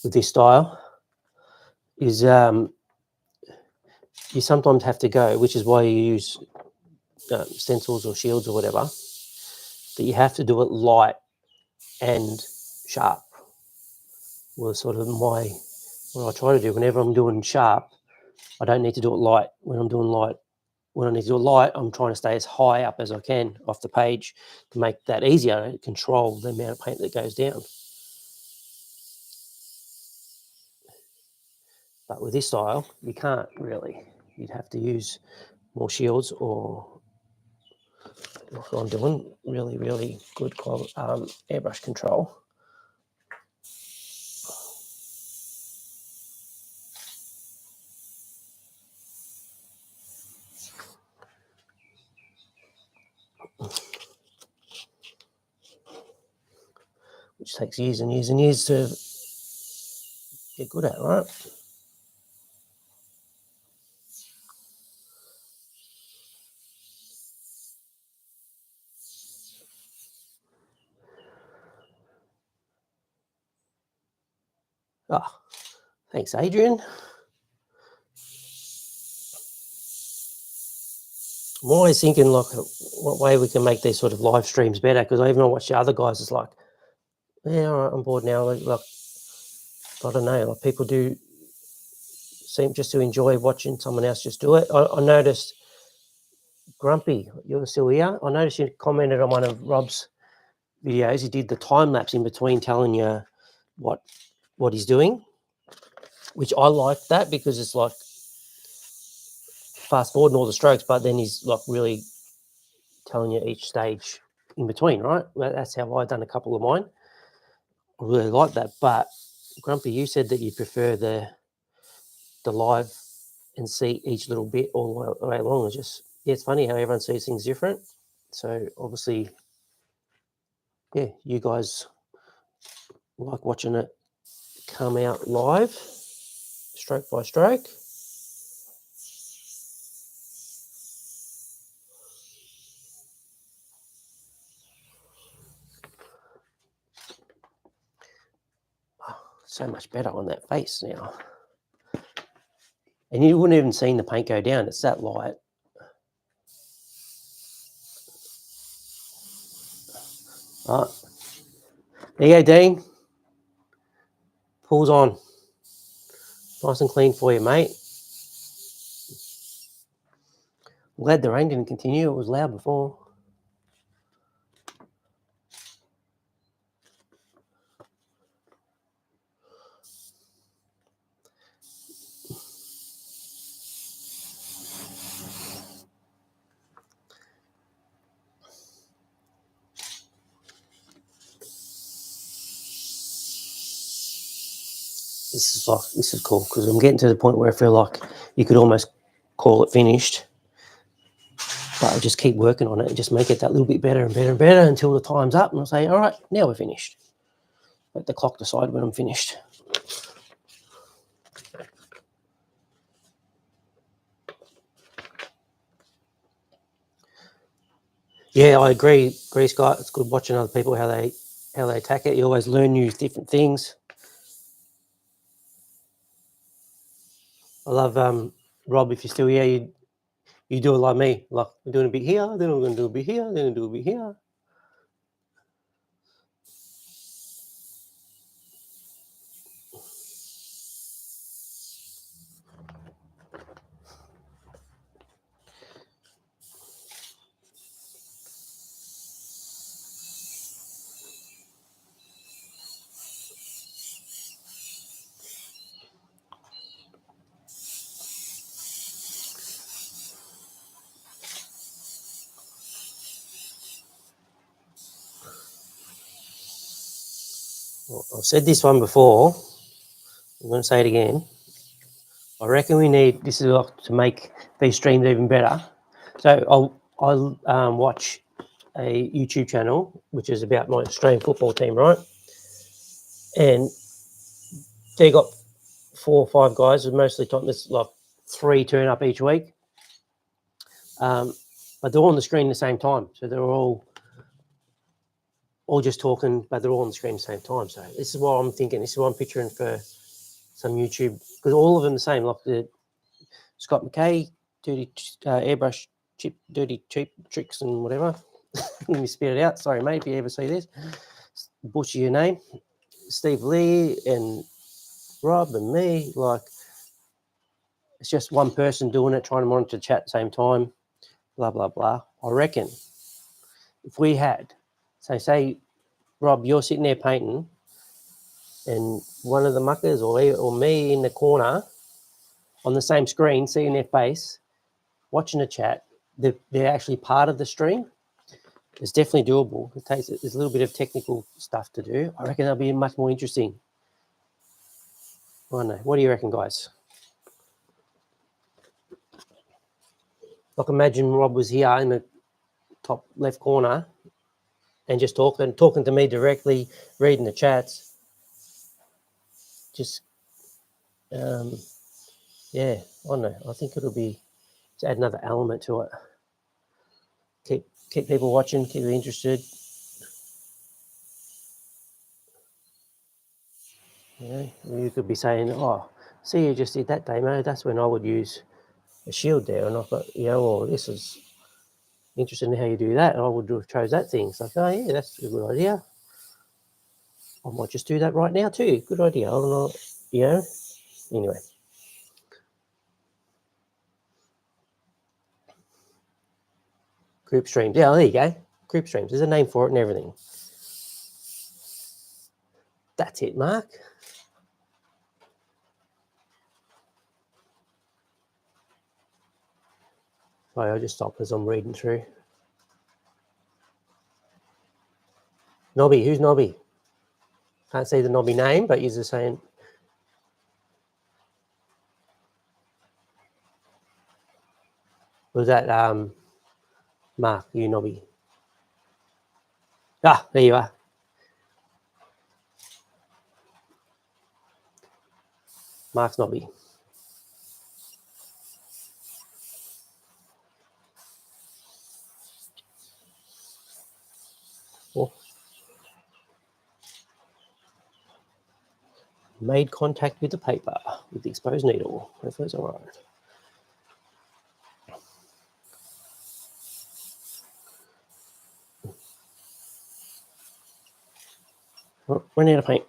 with this style is you sometimes have to go, which is why you use stencils or shields or whatever, that you have to do it light and sharp. Well, sort of what I try to do whenever I'm doing sharp, I don't need to do it light. When I'm doing light, when I need to do it light, I'm trying to stay as high up as I can off the page to make that easier to control the amount of paint that goes down. But with this style, you can't really. You'd have to use more shields or, like I'm doing, really, really good airbrush control. Which takes years and years and years to get good at, right? Oh, thanks, Adrian. I'm always thinking, like, what way we can make these sort of live streams better, because I even watch the other guys, it's like, yeah, all right, I'm bored now. Like, I don't know, like people do seem just to enjoy watching someone else just do it. I noticed, Grumpy, you're still here. I noticed you commented on one of Rob's videos. He did the time lapse in between telling you what he's doing, which I like that because it's like fast forwarding all the strokes, but then he's like really telling you each stage in between, right? Well, that's how I've done a couple of mine. I really like that. But Grumpy, you said that you prefer the live and see each little bit all the way along. It's just, yeah, it's funny how everyone sees things different. So obviously, yeah, you guys like watching it come out live, stroke by stroke. Oh, so much better on that face now. And you wouldn't even seen the paint go down. It's that light. All right. There you go, Dean. Pulls on. Nice and clean for you, mate. I'm glad the rain didn't continue. It was loud before. This is cool because I'm getting to the point where I feel like you could almost call it finished, but I just keep working on it and just make it that little bit better and better and better until the time's up and I'll say, all right, now we're finished. Let the clock decide when I'm finished. Yeah, I agree, Scott. It's good watching other people how they attack it. You always learn new different things. I love Rob. If you're still here, you do it like me. Like I'm doing a bit here, then I'm going to do a bit here, then I'm do a bit here. Well, I've said this one before. I'm going to say it again. I reckon we need this is to make these streams even better. So I'll watch a YouTube channel which is about my Australian football team, right? And they got 4 or 5 guys. Most of the time, there's like 3 turn up each week. But they're all on the screen at the same time, so they're all all just talking, but they're all on the screen at the same time. So this is what I'm thinking. This is what I'm picturing for some YouTube, because all of them the same. Like the Scott McKay, dirty airbrush chip, dirty cheap tricks and whatever. Let me spit it out. Sorry, mate, if you ever see this. Butcher your name. Steve Lee and Rob and me. Like, it's just one person doing it, trying to monitor chat at the same time. Blah blah blah. I reckon if we had, so say, Rob, you're sitting there painting, and one of the muckers or me in the corner on the same screen, seeing their face, watching a chat, they're actually part of the stream. It's definitely doable. There's a little bit of technical stuff to do. I reckon that'll be much more interesting. I don't know. What do you reckon, guys? Like, imagine Rob was here in the top left corner and just talking to me directly, reading the chats. Just, yeah, I don't know. I think it'll be to add another element to it. Keep people watching, keep them interested. You know, you could be saying, "Oh, see, you just did that demo. That's when I would use a shield there," and I thought, you know, well, this is interesting how you do that, and I would have chose that thing. It's like, oh yeah, that's a good idea. I might just do that right now too. Good idea. I don't know, you know. Anyway, group streams. Yeah, there you go. Group streams. There's a name for it and everything. That's it, Mark. Sorry, I just stopped as I'm reading through. Nobby, who's Nobby? Can't see the Nobby name, but you're just saying. Was that Mark, you Nobby? Ah, there you are. Mark's Nobby. Oh. Made contact with the paper with the exposed needle. Hopefully it's all right. Oh, running out of paint.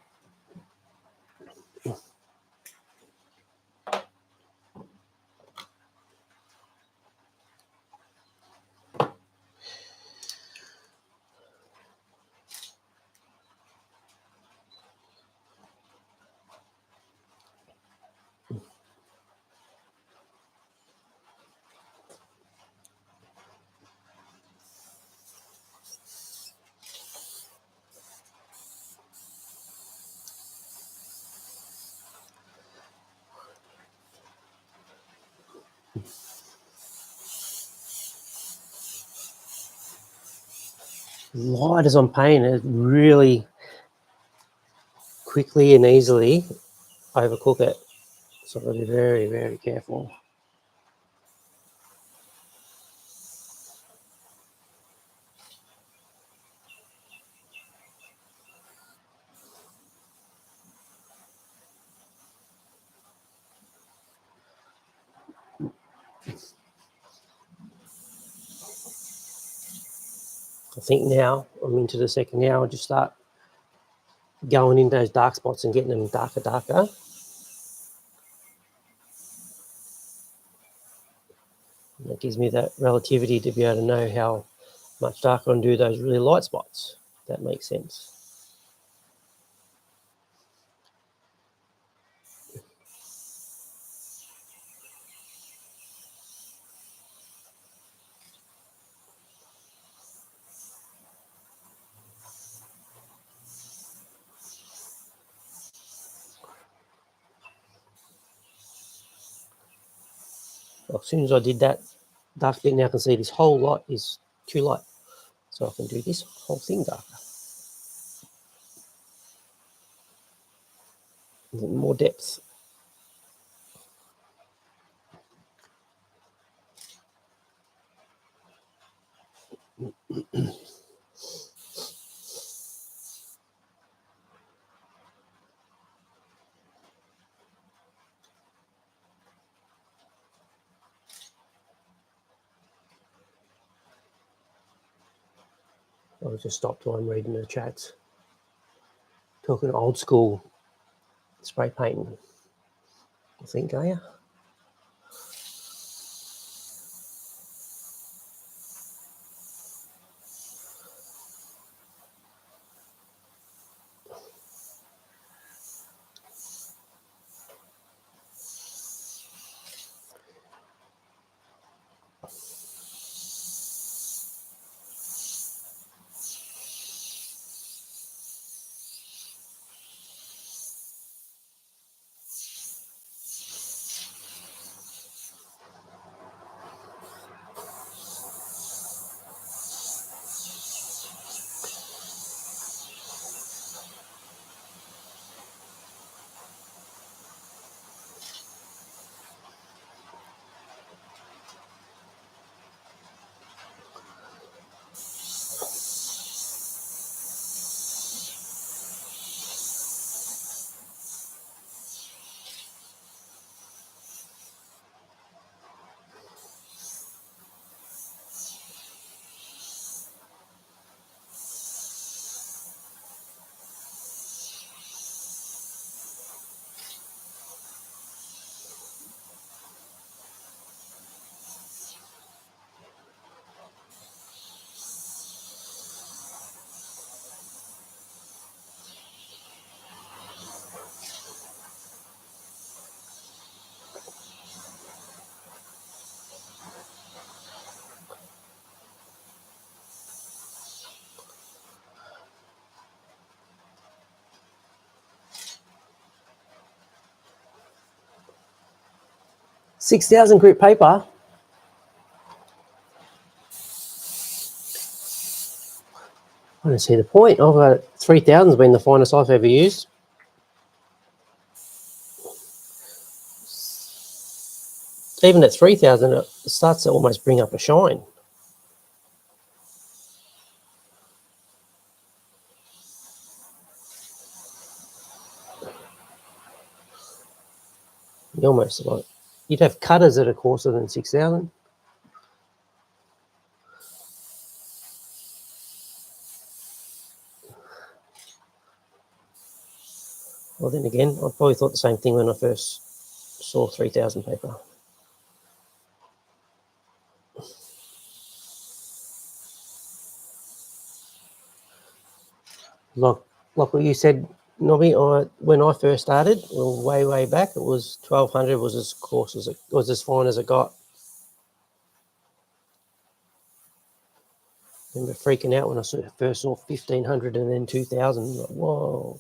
Light as I'm painting, it really quickly and easily overcook it. So I've got to be very, very careful. I think now I'm into the second hour. I'll just start going in those dark spots and getting them darker. And that gives me that relativity to be able to know how much darker and do those really light spots. If that makes sense. Well, as soon as I did that dark bit, now I can see this whole lot is too light. So I can do this whole thing darker. More depth. I'll just stop till I'm reading the chats. Talking old school spray painting, I think, are you? $6,000 grit paper. I don't see the point. I've got 3,000 has been the finest I've ever used. Even at 3,000, it starts to almost bring up a shine. You almost like you'd have cutters that are coarser than 6,000. Well, then again, I probably thought the same thing when I first saw 3,000 paper. Like what you said, Nobby, when I first started, well, way back, it was 1,200 was as coarse as it was, as fine as it got. I remember freaking out when I first saw 1,500 and then 2,000. Like, whoa.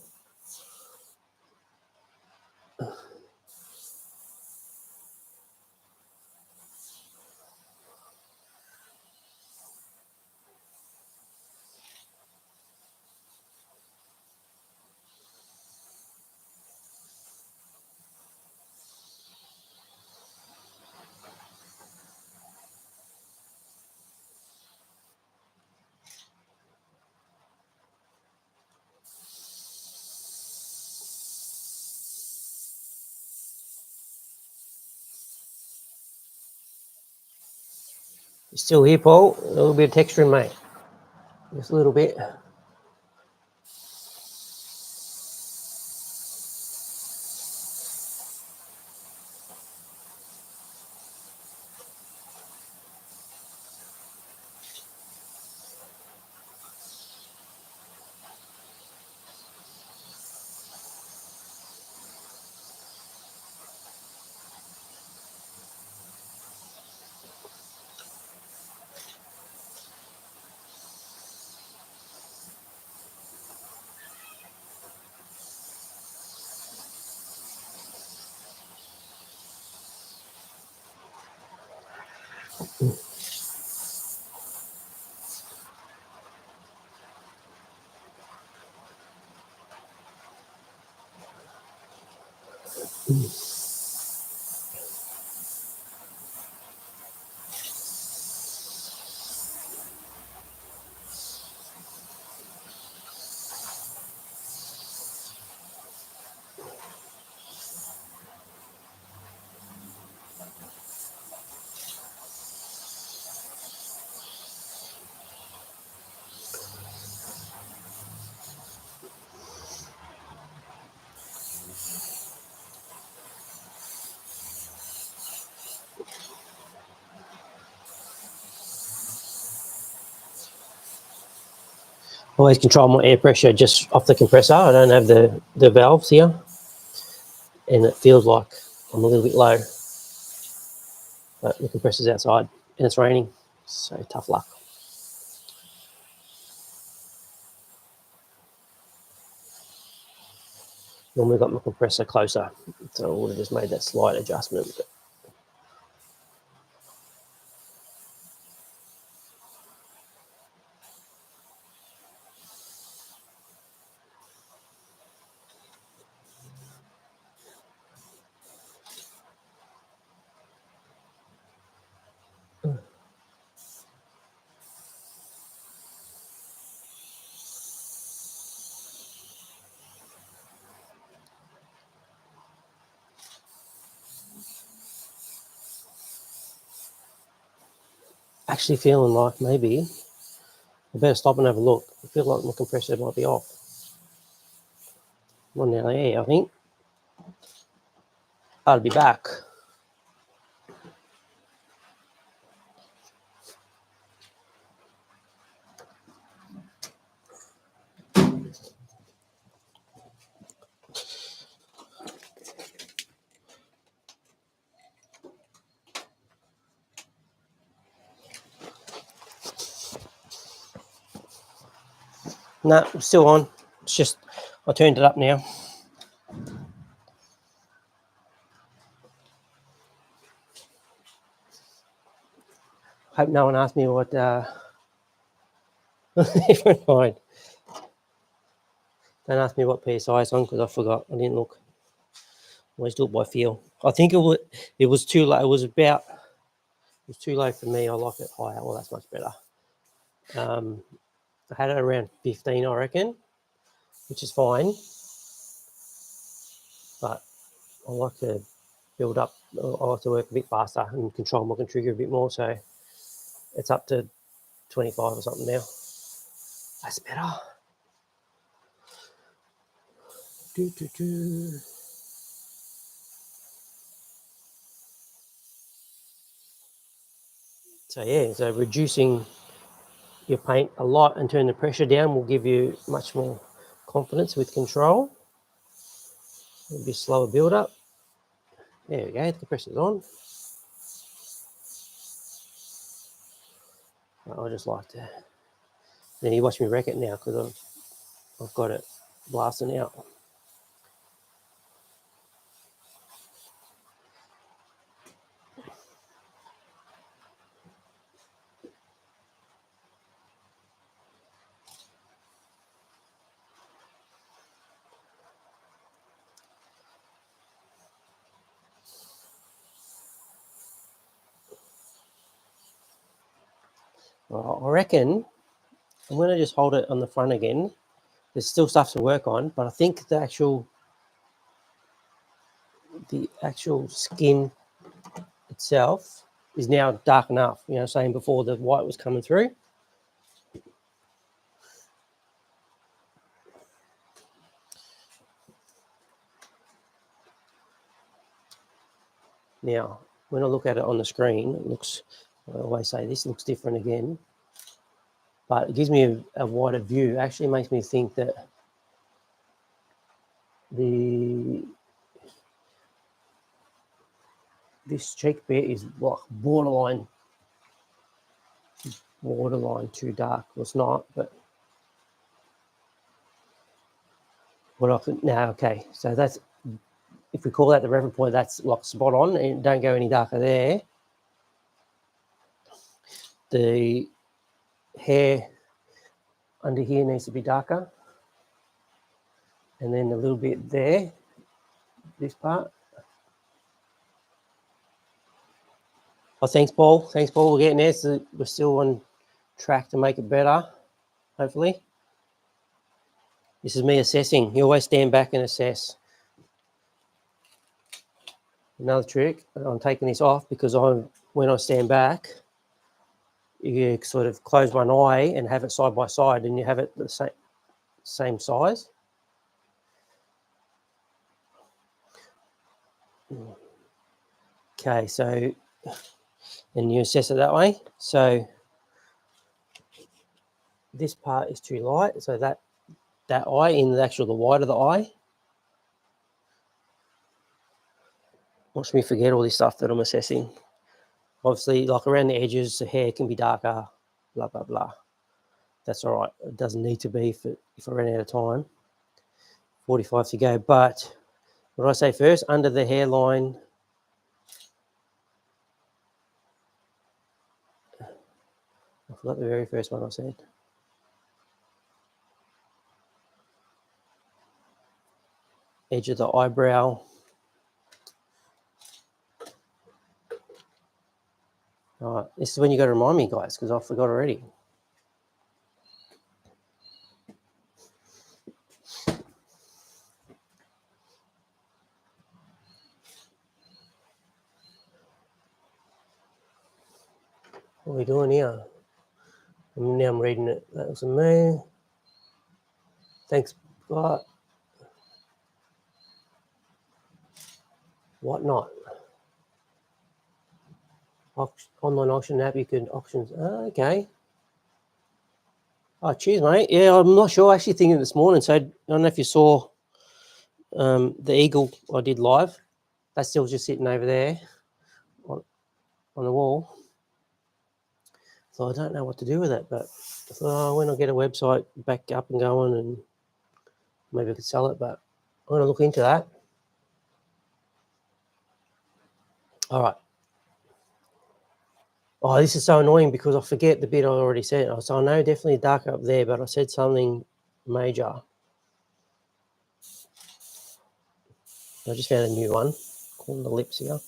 You still here, Paul? A little bit of texturing, mate. Just a little bit. Always control my air pressure just off the compressor. I don't have the valves here, and it feels like I'm a little bit low. But the compressor's outside and it's raining, so tough luck. Normally got my compressor closer, so I would have just made that slight adjustment. But actually feeling like maybe I better stop and have a look. I feel like my compressor might be off. Not nearly there, I think. I'll be back. No, I'm still on. It's just I turned it up now. Hope no one asked me what different mind. Don't ask me what PSI is on because I forgot. I didn't look. Always do it by feel. I think it was too low. It was too low for me. I like it higher. Well, that's much better. I had it around 15, I reckon, which is fine. But I like to build up. I like to work a bit faster and control my trigger a bit more. So it's up to 25 or something now. That's better. So yeah, so reducing your paint a lot and turn the pressure down will give you much more confidence with control. It'll be slower build up. There we go, the pressure's on. I just like to. Then you watch me wreck it now because I've got it blasting out. Well, I reckon I'm going to just hold it on the front again. There's still stuff to work on, but I think the actual skin itself is now dark enough. You know, saying before the white was coming through. Now, when I look at it on the screen, it looks. I always say this looks different again, but it gives me a wider view. It actually makes me think that this cheek bit is like borderline too dark. Well, it's not, but what I think now, okay, so that's, if we call that the reference point, that's like spot on, and don't go any darker there. The hair under here needs to be darker, and then a little bit there, this part. Oh, thanks, Paul. Thanks, Paul. We're getting there. So we're still on track to make it better, hopefully. This is me assessing. You always stand back and assess. Another trick, I'm taking this off because when I stand back, you sort of close one eye and have it side by side, and you have it the same size. Okay, so, and you assess it that way. So this part is too light, so that eye in the actual, the white of the eye. Watch me forget all this stuff that I'm assessing. Obviously, like around the edges, the hair can be darker, blah, blah, blah. That's all right. It doesn't need to be if I run out of time. 45 to go. But what did I say first? Under the hairline. I forgot the very first one I said. Edge of the eyebrow. All right. This is when you got to remind me, guys, because I forgot already. What are we doing here? Now I'm reading it. That was me. Thanks, God. What not? Online auction app, you can auctions. Okay. Oh, cheers, mate. Yeah, I'm not sure. Actually thinking this morning. So I don't know if you saw the eagle I did live. That's still just sitting over there on the wall. So I don't know what to do with it, but I thought, when I get a website back up and going, and maybe I could sell it, but I'm going to look into that. All right. Oh, this is so annoying because I forget the bit I already said. So I know definitely dark up there, but I said something major. I just found a new one on the lips here.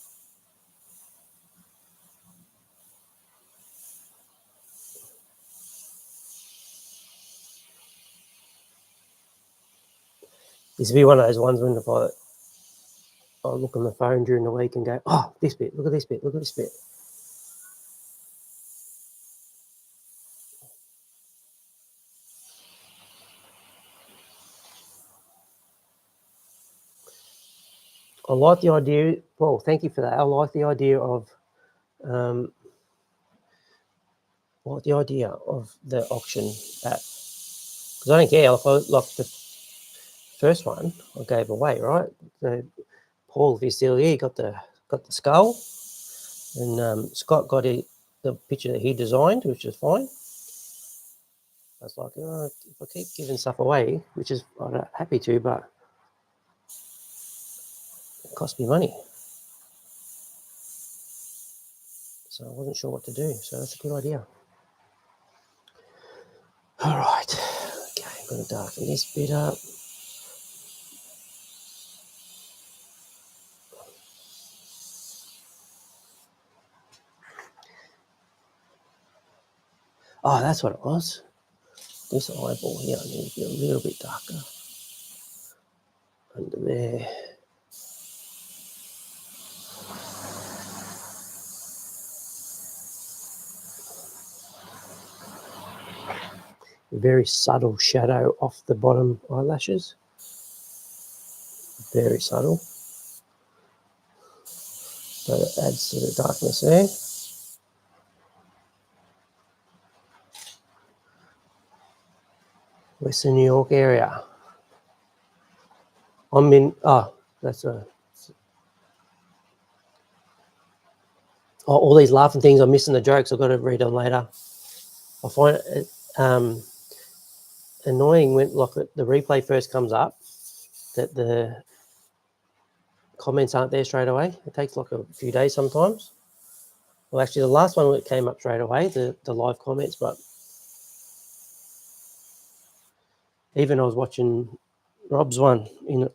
This will be one of those ones when if I look on the phone during the week and go, oh, this bit, look at this bit, look at this bit. I like the idea. Well, thank you for that. I like the idea of the auction app, because I don't care if I like the first one I gave away, right? So Paul, if he's still here, got the skull, and Scott got the picture that he designed, which is fine. I was like, if I keep giving stuff away, which is I'm happy to, but it costs me money. So I wasn't sure what to do. So that's a good idea. All right. Okay, I'm going to darken this bit up. Oh, that's what it was. This eyeball here, I need to be a little bit darker. Under there. Very subtle shadow off the bottom eyelashes. Very subtle. So it adds to the darkness there. Western New York area. I'm in, that's all these laughing things, I'm missing the jokes, I've got to read them later. I find it annoying when like the replay first comes up that the comments aren't there straight away. It takes like a few days sometimes. Well, actually, the last one came up straight away, the live comments, but even I was watching Rob's one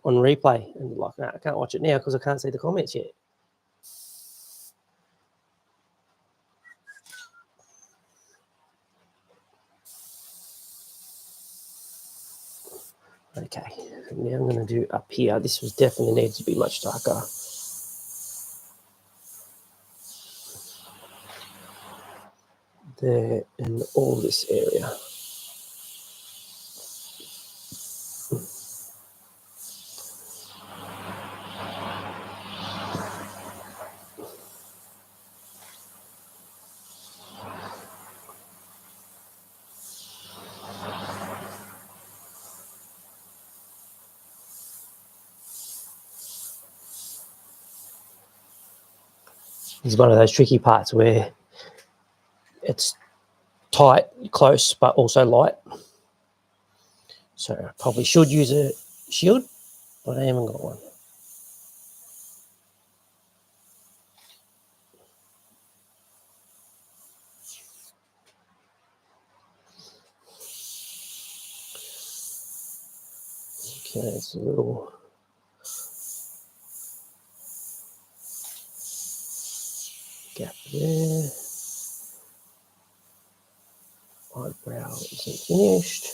on replay, and like, I can't watch it now because I can't see the comments yet. Okay, now I'm going to do up here. This was definitely needs to be much darker. There and all this area. is one of those tricky parts where it's tight, close, but also light. So I probably should use a shield, but I haven't got one. Okay, it's a little gap there. Eyebrow isn't finished.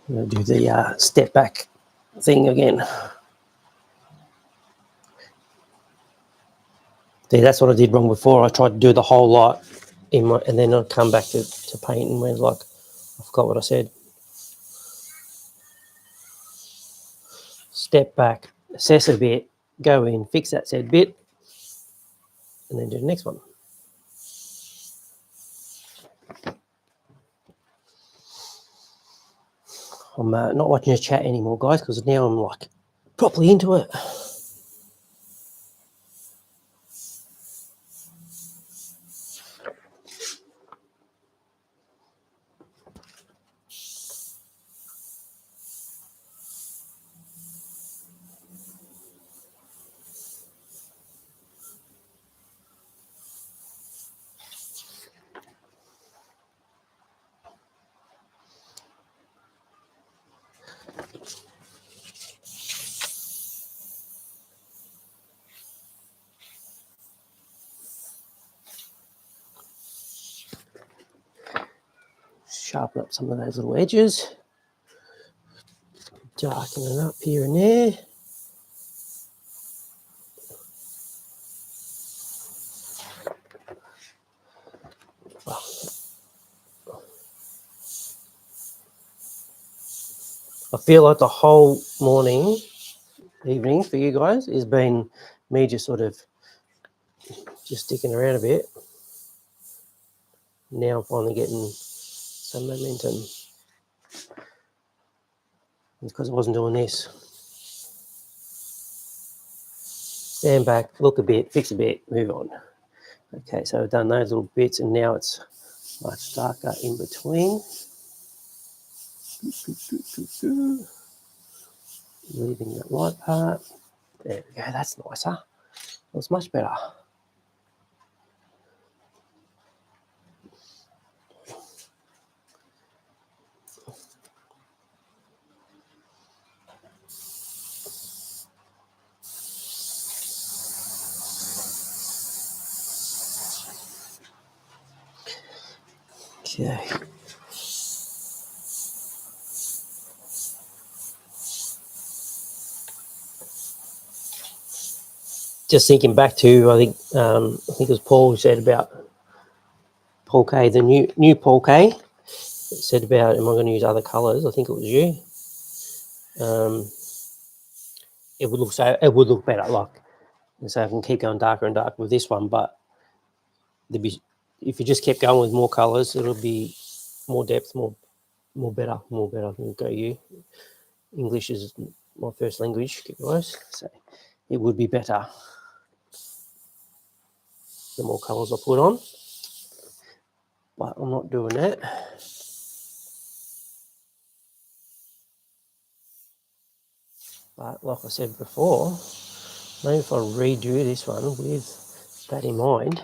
I'm going to do the step back thing again. See, that's what I did wrong before. I tried to do the whole lot and then I'd come back to paint and went like, I forgot what I said. Step back, assess a bit, go in, fix that said bit, and then do the next one. I'm not watching the chat anymore, guys, because now I'm like properly into it. Sharpen up some of those little edges. Darkening up here and there. I feel like the whole morning, evening for you guys has been me just sort of just sticking around a bit. Now I'm finally getting some momentum. It's because I wasn't doing this. Stand back, look a bit, fix a bit, move on. Okay, so I've done those little bits and now it's much darker in between. Leaving that light part. There we go, that's nicer. That's much better. Okay. Just thinking back to, I think it was Paul who said about Paul K, the new Paul K, said about, am I going to use other colours? I think it was you. It would look better. Like, so I can keep going darker and darker with this one, but if you just kept going with more colours, it'll be more depth, more better. We'll go you. English is my first language, guys, so it would be better the more colours I put on. But I'm not doing that. But like I said before, maybe if I redo this one with that in mind,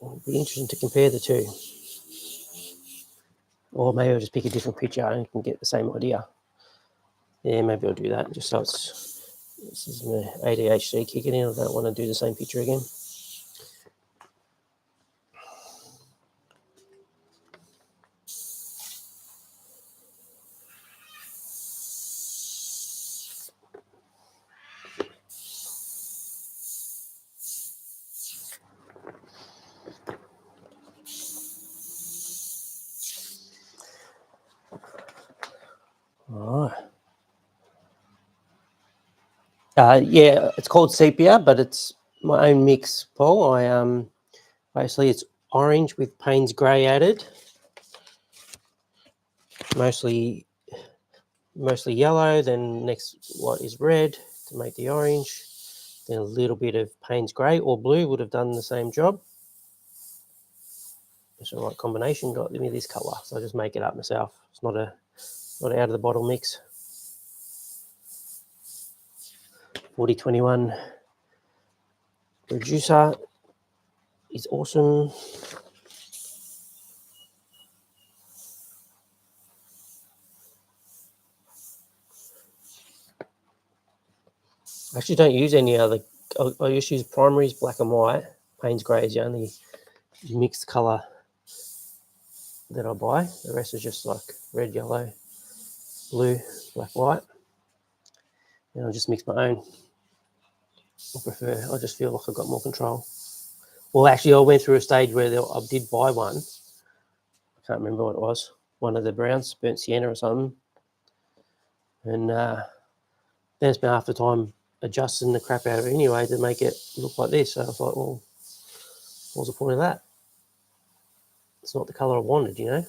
it'll be interesting to compare the two. Or maybe I'll just pick a different picture and you can get the same idea. Yeah, maybe I'll do that just so this is my ADHD kicking in. I don't want to do the same picture again. All right. Yeah, it's called Sepia, but it's my own mix, Paul. Basically it's orange with Payne's grey added, mostly yellow. Then next what is red to make the orange. Then a little bit of Payne's grey or blue would have done the same job. It's the right combination. Got me this colour, so I just make it up myself. It's not out of the bottle mix. 4021 reducer is awesome. I actually don't use any other. I just use primaries, black and white. Payne's grey is the only mixed colour that I buy. The rest is just like red, yellow, blue, black, white. And I'll just mix my own. I just feel like I've got more control. Well, actually, I went through a stage where I did buy one. I can't remember what it was. One of the browns, burnt sienna or something. And then I spent half the time adjusting the crap out of it anyway to make it look like this. So I was like, well, what's the point of that? It's not the colour I wanted, you know?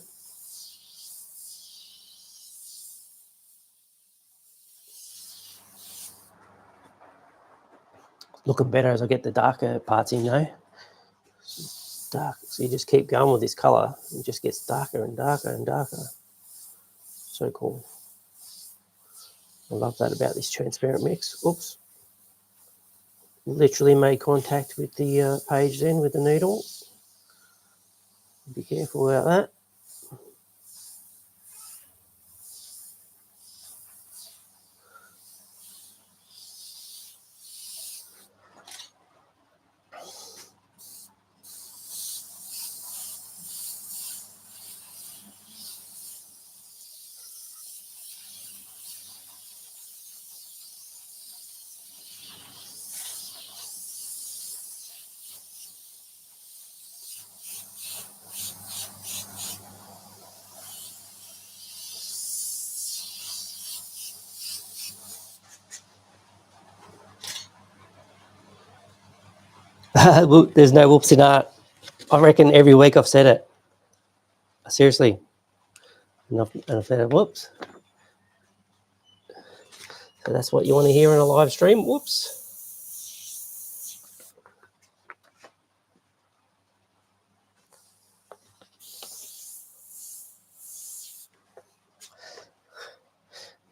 Looking better as I get the darker parts in, though. Dark. So you just keep going with this colour. It just gets darker and darker and darker. So cool. I love that about this transparent mix. Oops. Literally made contact with the page then with the needle. Be careful about that. There's no whoops in art. I reckon every week I've said it. Seriously. And I've said whoops. So that's what you want to hear in a live stream. Whoops.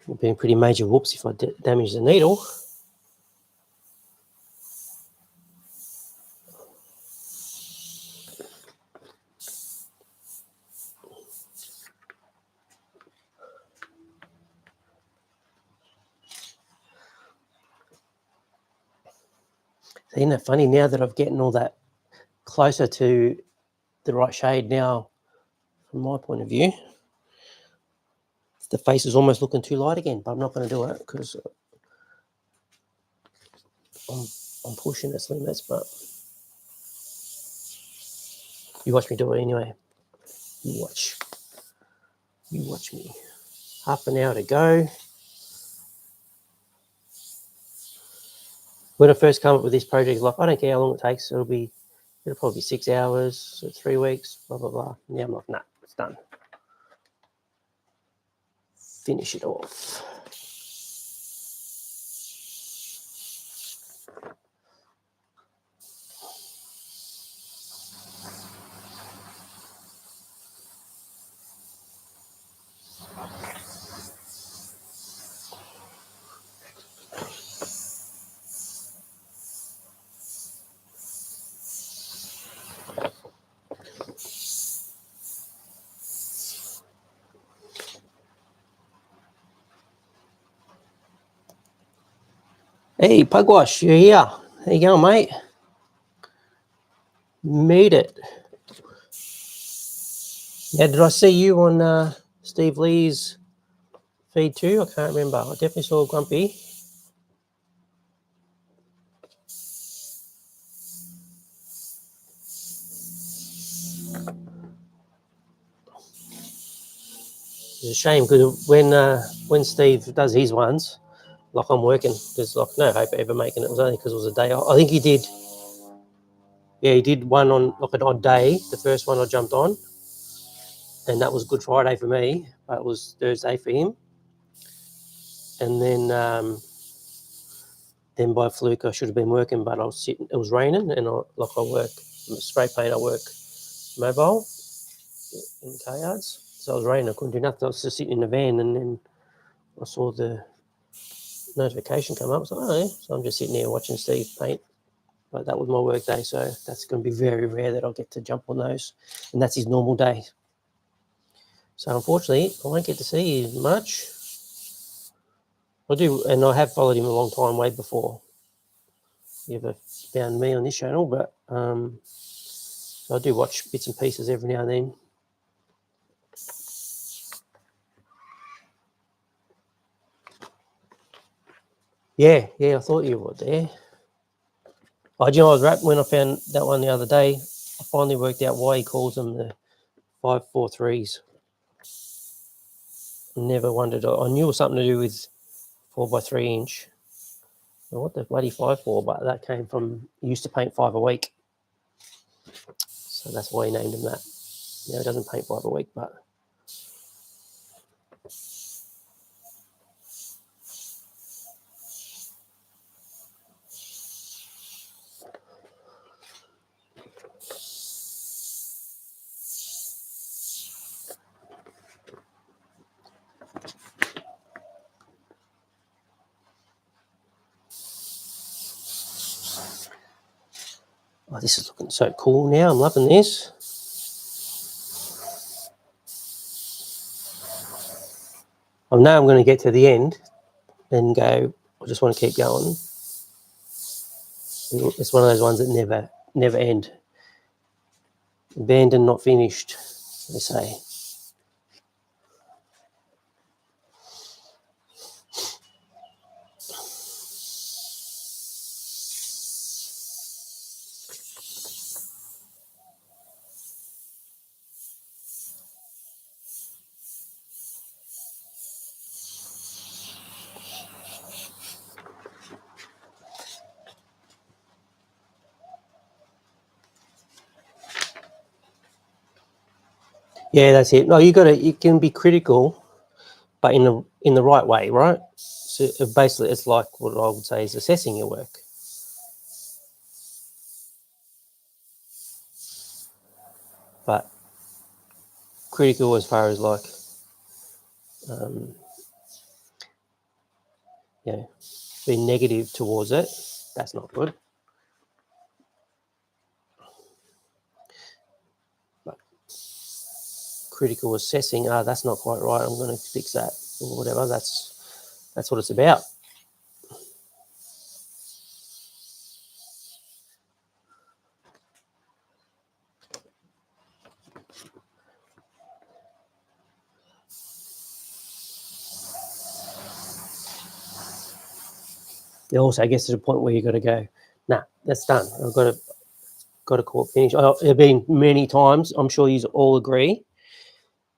It would be a pretty major whoops if I damage the needle. Isn't it funny now that I've getting all that closer to the right shade now, from my point of view? The face is almost looking too light again, but I'm not going to do it because I'm pushing its limits. But you watch me do it anyway. You watch me. Half an hour to go. When I first come up with this project, like I don't care how long it takes. It'll probably be 6 hours, so 3 weeks, blah blah blah. Now I'm like, nah, it's done. Finish it off. Hey, Pugwash, you're here. How you going, mate? Made it. Yeah, did I see you on Steve Lee's feed too? I can't remember. I definitely saw Grumpy. It's a shame because when Steve does his ones, like I'm working, there's like no hope of ever making it. It was only because it was a day off. I think he did. Yeah, he did one on like an odd day. The first one I jumped on, and that was Good Friday for me, but it was Thursday for him. And then by fluke I should have been working, but I was sitting. It was raining, and I work spray paint. I work mobile in the car yards, so it was raining. I couldn't do nothing. I was just sitting in the van, and then I saw the notification come up. I was like, oh, yeah. So I'm just sitting there watching Steve paint. But that was my work day, so that's going to be very rare that I'll get to jump on those, and that's his normal day. So unfortunately, I won't get to see you much. I do, and I have followed him a long time, way before you ever found me on this channel. But so I do watch bits and pieces every now and then. Yeah, I thought you were there. I was wrapped when I found that one the other day. I finally worked out why he calls them the 543s. Never wondered. I knew it was something to do with 4x3 inch. Well, what the bloody 5.4? But that came from he used to paint 5 a week, so that's why he named him that. Now he doesn't paint 5 a week, but oh, this is looking so cool now. I'm loving this. I know I'm going to get to the end and go, I just want to keep going. It's one of those ones that never end. Abandoned, not finished, they say. Yeah, that's it. No, you can be critical, but in the right way, right? So basically, it's like what I would say is assessing your work. But critical as far as like, being negative towards it, that's not good. But critical assessing, that's not quite right. I'm going to fix that or whatever. That's what it's about. It also gets to the point where you got to go, nah, that's done. I've got to call it finished. There have been many times, I'm sure you all agree,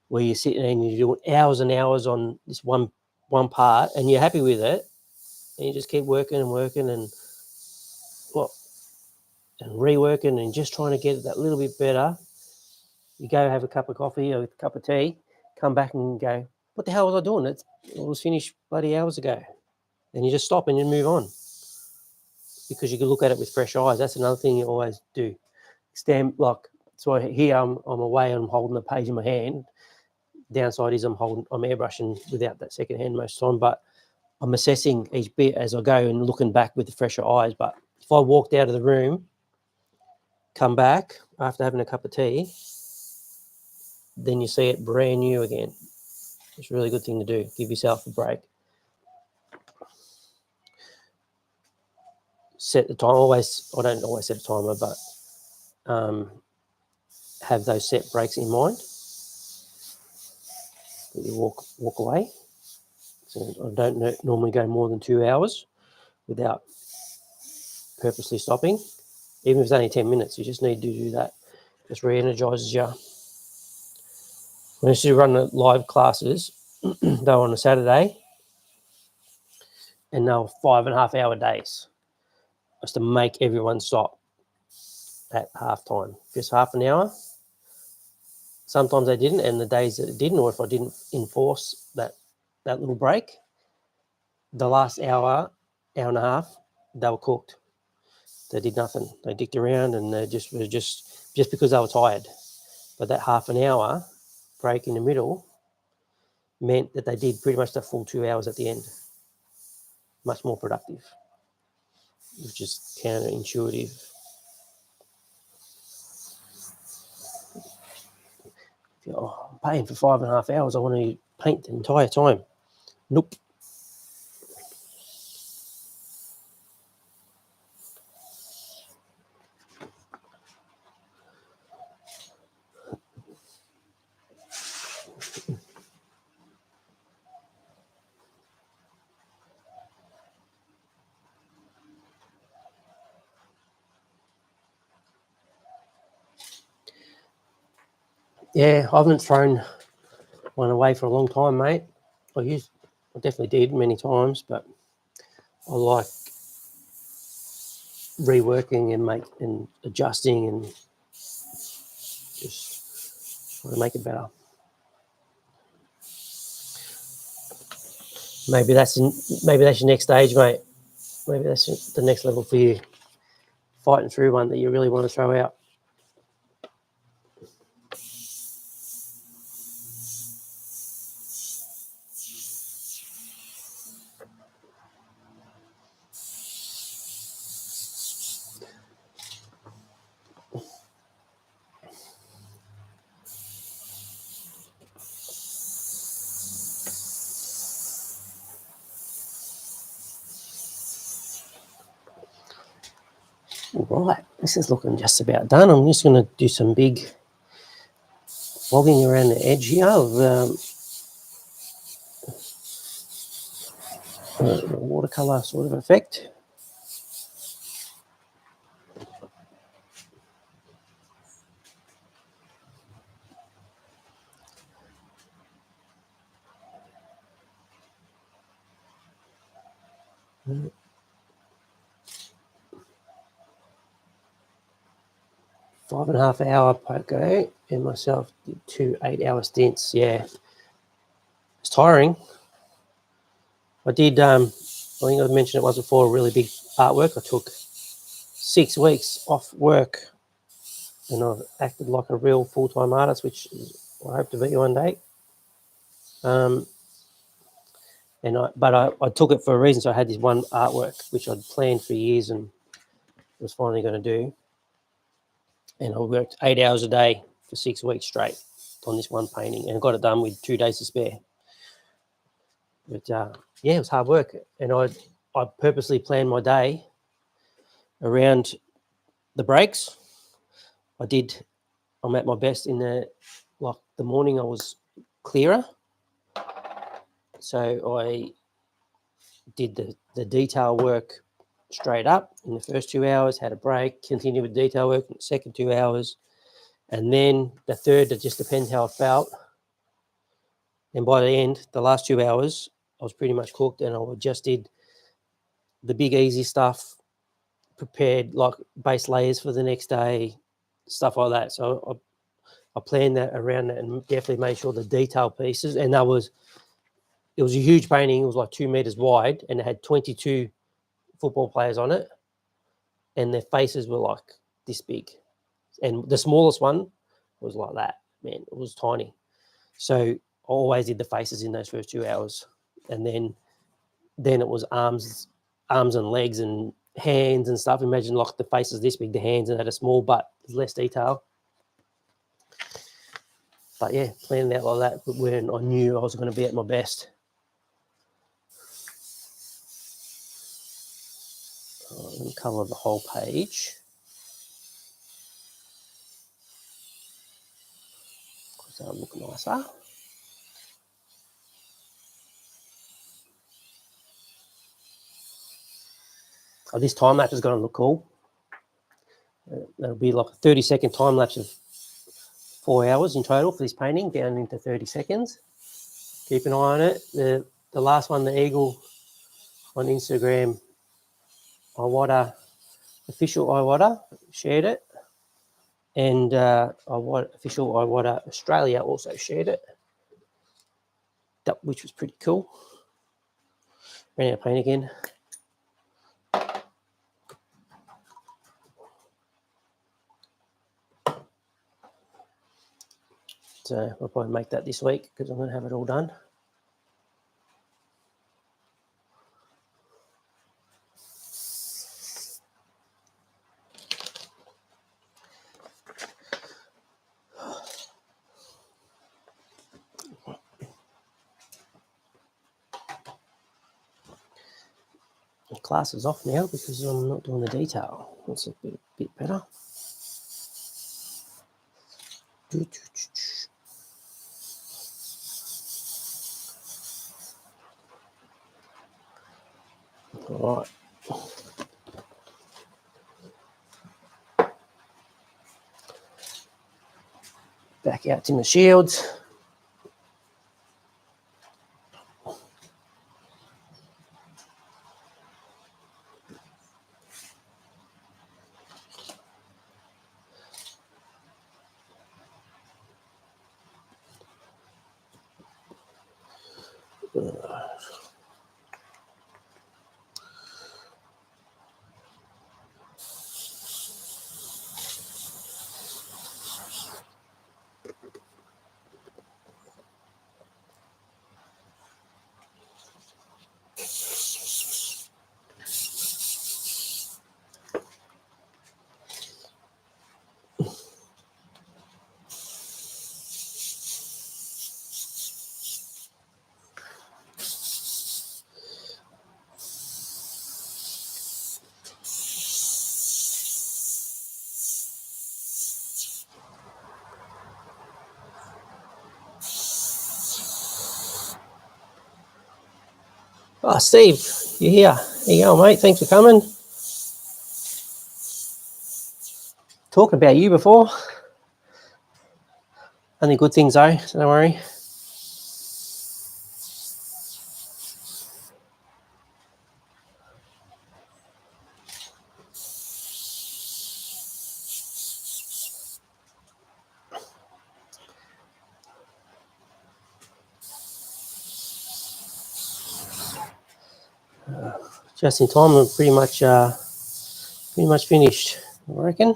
where you're sitting and you're doing hours and hours on this one part, and you're happy with it, and you just keep working and working and reworking and just trying to get it that little bit better. You go have a cup of coffee or a cup of tea, come back and go, what the hell was I doing? It was finished bloody hours ago. Then you just stop and you move on, because you can look at it with fresh eyes. That's another thing you always do. So here I'm away and I'm holding the page in my hand. Downside is I'm airbrushing without that second hand most of the time, but I'm assessing each bit as I go and looking back with the fresher eyes. But if I walked out of the room, come back after having a cup of tea, then you see it brand new again. It's a really good thing to do. Give yourself a break. set the time. I don't always set a timer, but have those set breaks in mind. You walk away. So I don't normally go more than 2 hours without purposely stopping. Even if it's only 10 minutes, you just need to do that. Just re-energizes you. When I used to run the live classes, they were on a Saturday, and they were 5.5 hour days. I used to make everyone stop at halftime, just half an hour. Sometimes they didn't, and the days that it didn't, or if I didn't enforce that little break, the last hour and a half, they were cooked. They did nothing. They dicked around, and they just because they were tired. But that half an hour break in the middle meant that they did pretty much the full 2 hours at the end. Much more productive, which is counterintuitive. I'm paying for 5.5 hours. I want to paint the entire time. Nope. Yeah, I haven't thrown one away for a long time, mate. I definitely did many times, but I like reworking and adjusting and just trying to make it better. Maybe that's your next stage, mate. Maybe that's the next level for you. Fighting through one that you really want to throw out. All right, this is looking just about done. I'm just going to do some big fogging around the edge here of a watercolour sort of effect. Five and a half hour poco, and myself did 2 8-hour stints. Yeah, it's tiring. I did, I think I mentioned it once before, a really big artwork. I took 6 weeks off work, and I've acted like a real full-time artist, which I hope to be one day. But I took it for a reason. So I had this one artwork which I'd planned for years and was finally going to do. And I worked 8 hours a day for 6 weeks straight on this one painting, and I got it done with 2 days to spare. But yeah, it was hard work, and I purposely planned my day around the breaks. I'm at my best in the morning. I was clearer, so I did the detail work straight up in the first 2 hours, had a break, continued with detail work in the second 2 hours, and then the third, it just depends how I felt. And by the end, the last 2 hours, I was pretty much cooked, and I just did the big easy stuff, prepared like base layers for the next day, stuff like that. So I planned that around that and definitely made sure the detail pieces, and it was a huge painting. It was like 2 meters wide, and it had 22 football players on it, and their faces were like this big. And the smallest one was like that. Man, it was tiny. So I always did the faces in those first 2 hours, and then it was arms and legs and hands and stuff. Imagine like the faces this big, the hands, and had a small butt, less detail. But yeah, planning it out like that, but when I knew I was going to be at my best. Let me colour the whole page. Because that'll look nicer. Oh, this time lapse is going to look cool. That'll be like a 30-second time lapse of 4 hours in total for this painting, down into 30 seconds. Keep an eye on it. The last one, the eagle on Instagram, Iwata, official Iwata, shared it. And official Iwata Australia also shared it, which was pretty cool. Ran out of paint again. So I'll probably make that this week because I'm going to have it all done. The class is off now because I'm not doing the detail. That's a bit better. All right. Back out to my shields. Oh, Steve, you're here. How you going, mate? Thanks for coming. Talked about you before. Only good things though, so don't worry. Just in time, I'm pretty much finished, I reckon.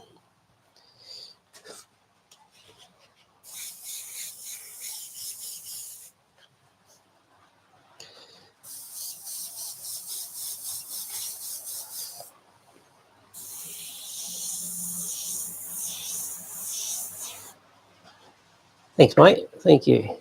Thanks, mate. Thank you.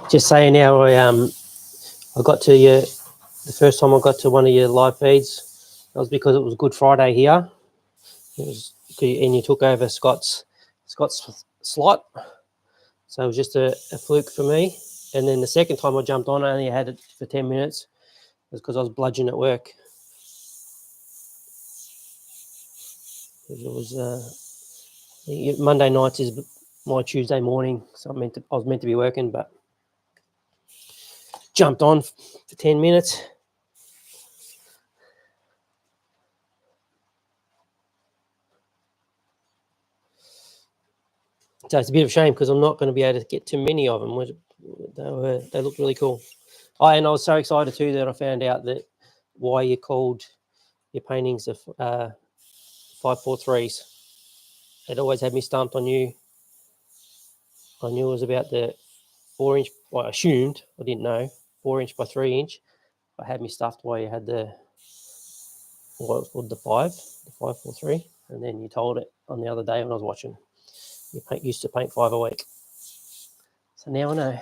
Just saying now, I got to you the first time I got to one of your live feeds. That was because it was Good Friday here. It was, and you took over Scott's slot, so it was just a fluke for me. And then the second time I jumped on, I only had it for 10 minutes. It was because I was bludgeoning at work. It was Monday nights is my Tuesday morning, so I was meant to be working, but jumped on for 10 minutes. So it's a bit of a shame because I'm not going to be able to get too many of them. They looked really cool. Oh, and I was so excited too that I found out that why you called your paintings of 543s. It always had me stumped. I knew it was about the 4-inch. Well, I assumed, I didn't know, 4-inch by 3-inch. I had me stuffed while you had the what was called the 543, and then you told it on the other day when I was watching. You used to paint 5 a week, so now I know.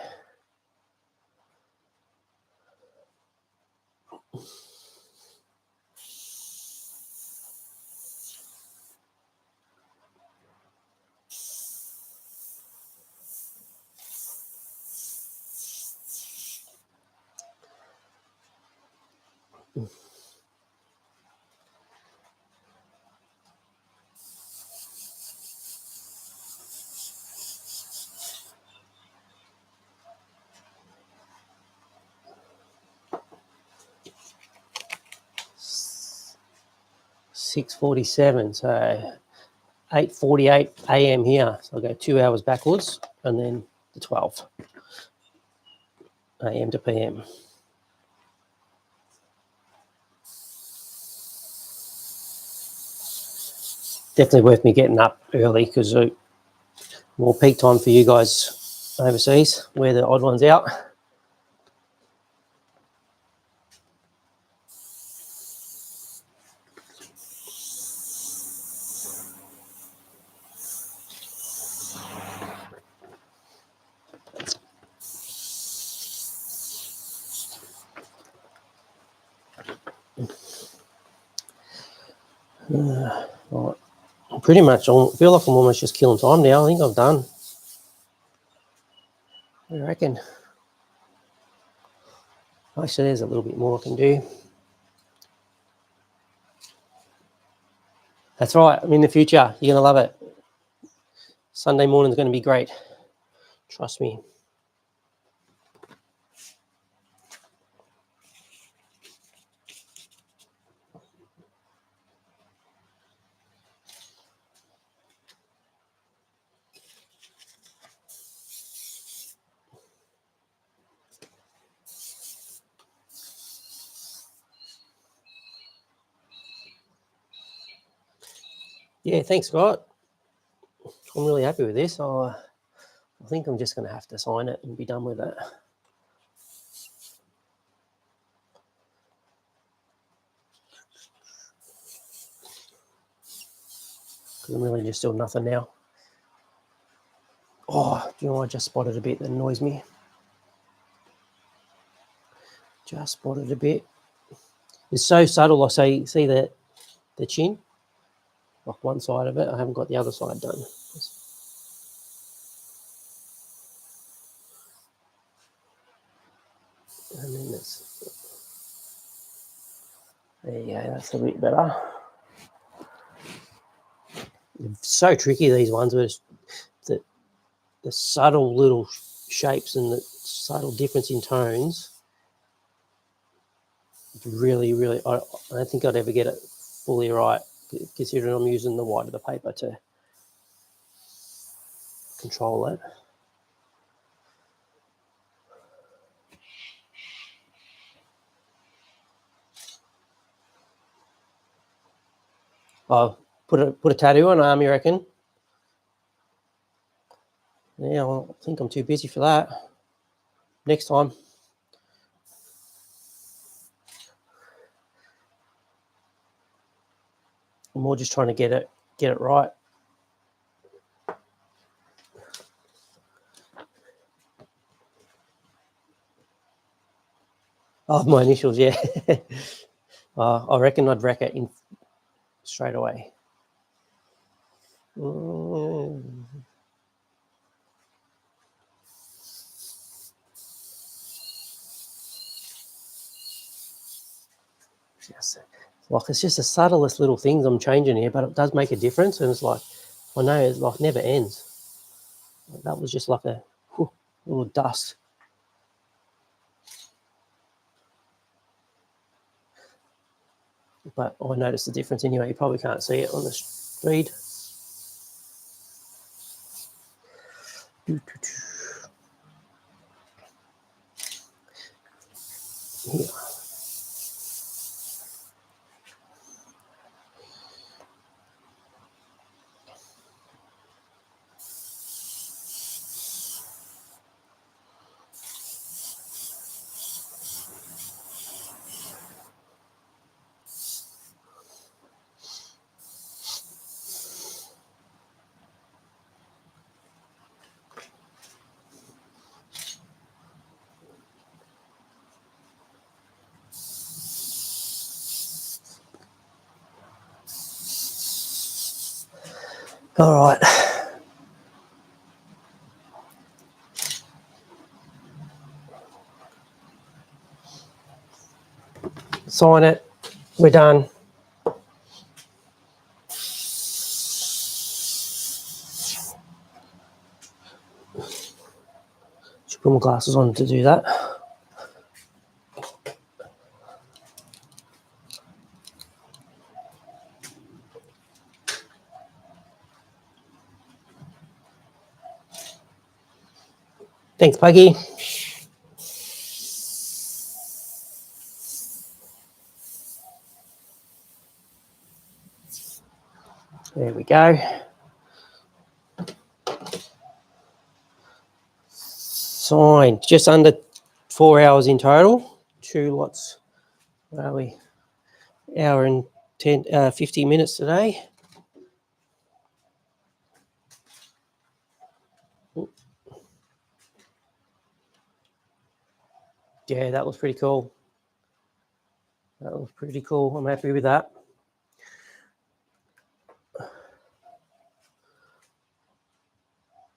$6:47, so 8:48 a.m. here. So I'll go 2 hours backwards, and then to 12 a.m. to p.m. Definitely worth me getting up early because more peak time for you guys overseas. We're the odd ones out. Right. Pretty much, I feel like I'm almost just killing time now. I think I'm done. What do you reckon? Actually, there's a little bit more I can do. That's right. I'm in the future. You're going to love it. Sunday morning's going to be great. Trust me. Yeah, thanks, Scott. I'm really happy with this. I think I'm just going to have to sign it and be done with it. Because I'm really just doing nothing now. Oh, do you know what I just spotted a bit that annoys me? Just spotted a bit. It's so subtle. I see the chin, like one side of it. I haven't got the other side done. And then there you go. That's a bit better. They're so tricky, these ones, but the subtle little shapes and the subtle difference in tones. Really, really, I don't think I'd ever get it fully right, considering I'm using the white of the paper to control it. Oh, put a tattoo on arm, you reckon? Yeah, well, I think I'm too busy for that. Next time. I'm more just trying to get it right. Oh, my initials, yeah. I reckon I'd wreck it in straight away. Yes. Like, it's just the subtlest little things I'm changing here, but it does make a difference. And it's like, I know it's like never ends. That was just like a little dust. But I noticed the difference anyway. You probably can't see it on the feed. Here. All right. Sign it. We're done. Should put my glasses on to do that. Thanks, Puggy. There we go. Signed. Just under 4 hours in total. 2 lots. Where are we? Hour and 50 minutes today. Yeah, that was pretty cool. That was pretty cool. I'm happy with that.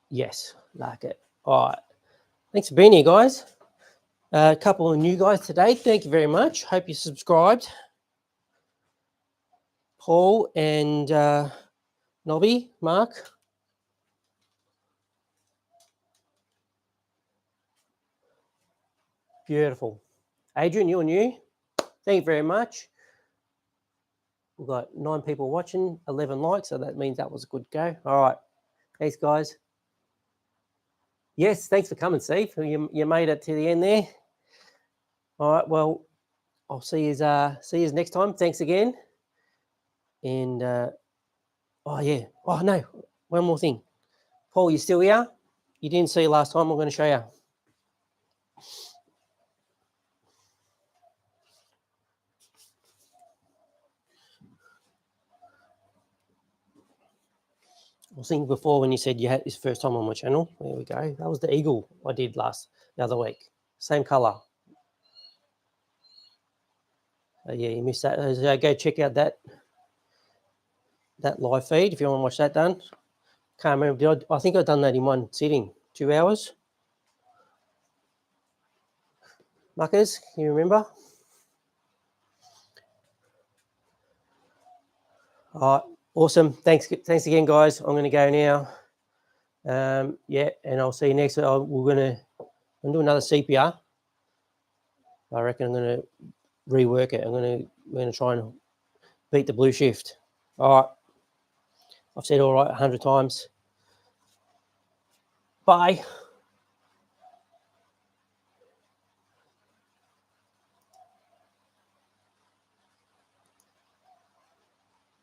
Yes, like it. All right. Thanks for being here, guys. A couple of new guys today. Thank you very much. Hope you subscribed. Paul and Nobby, Mark. Beautiful. Adrian, you're new. Thank you very much. We've got 9 people watching, 11 likes, so that means that was a good go. All right. Thanks, guys. Yes, thanks for coming, Steve. You made it to the end there. All right. Well, I'll see you next time. Thanks again. And oh yeah. Oh no. One more thing. Paul, you still here? You didn't see last time. I'm going to show you. I was thinking before when you said you had this first time on my channel. There we go. That was the eagle I did the other week. Same colour. Yeah, you missed that. So go check out that live feed if you want to watch that done. Can't remember. I think I've done that in one sitting, 2 hours. Muckers, can you remember? All right, awesome. Thanks again, guys. I'm going to go now. Yeah, and I'll see you next. We're going to do another sepia. I reckon I'm going to rework it. We're going to try and beat the blue shift. All right. I've said all right 100 times. Bye.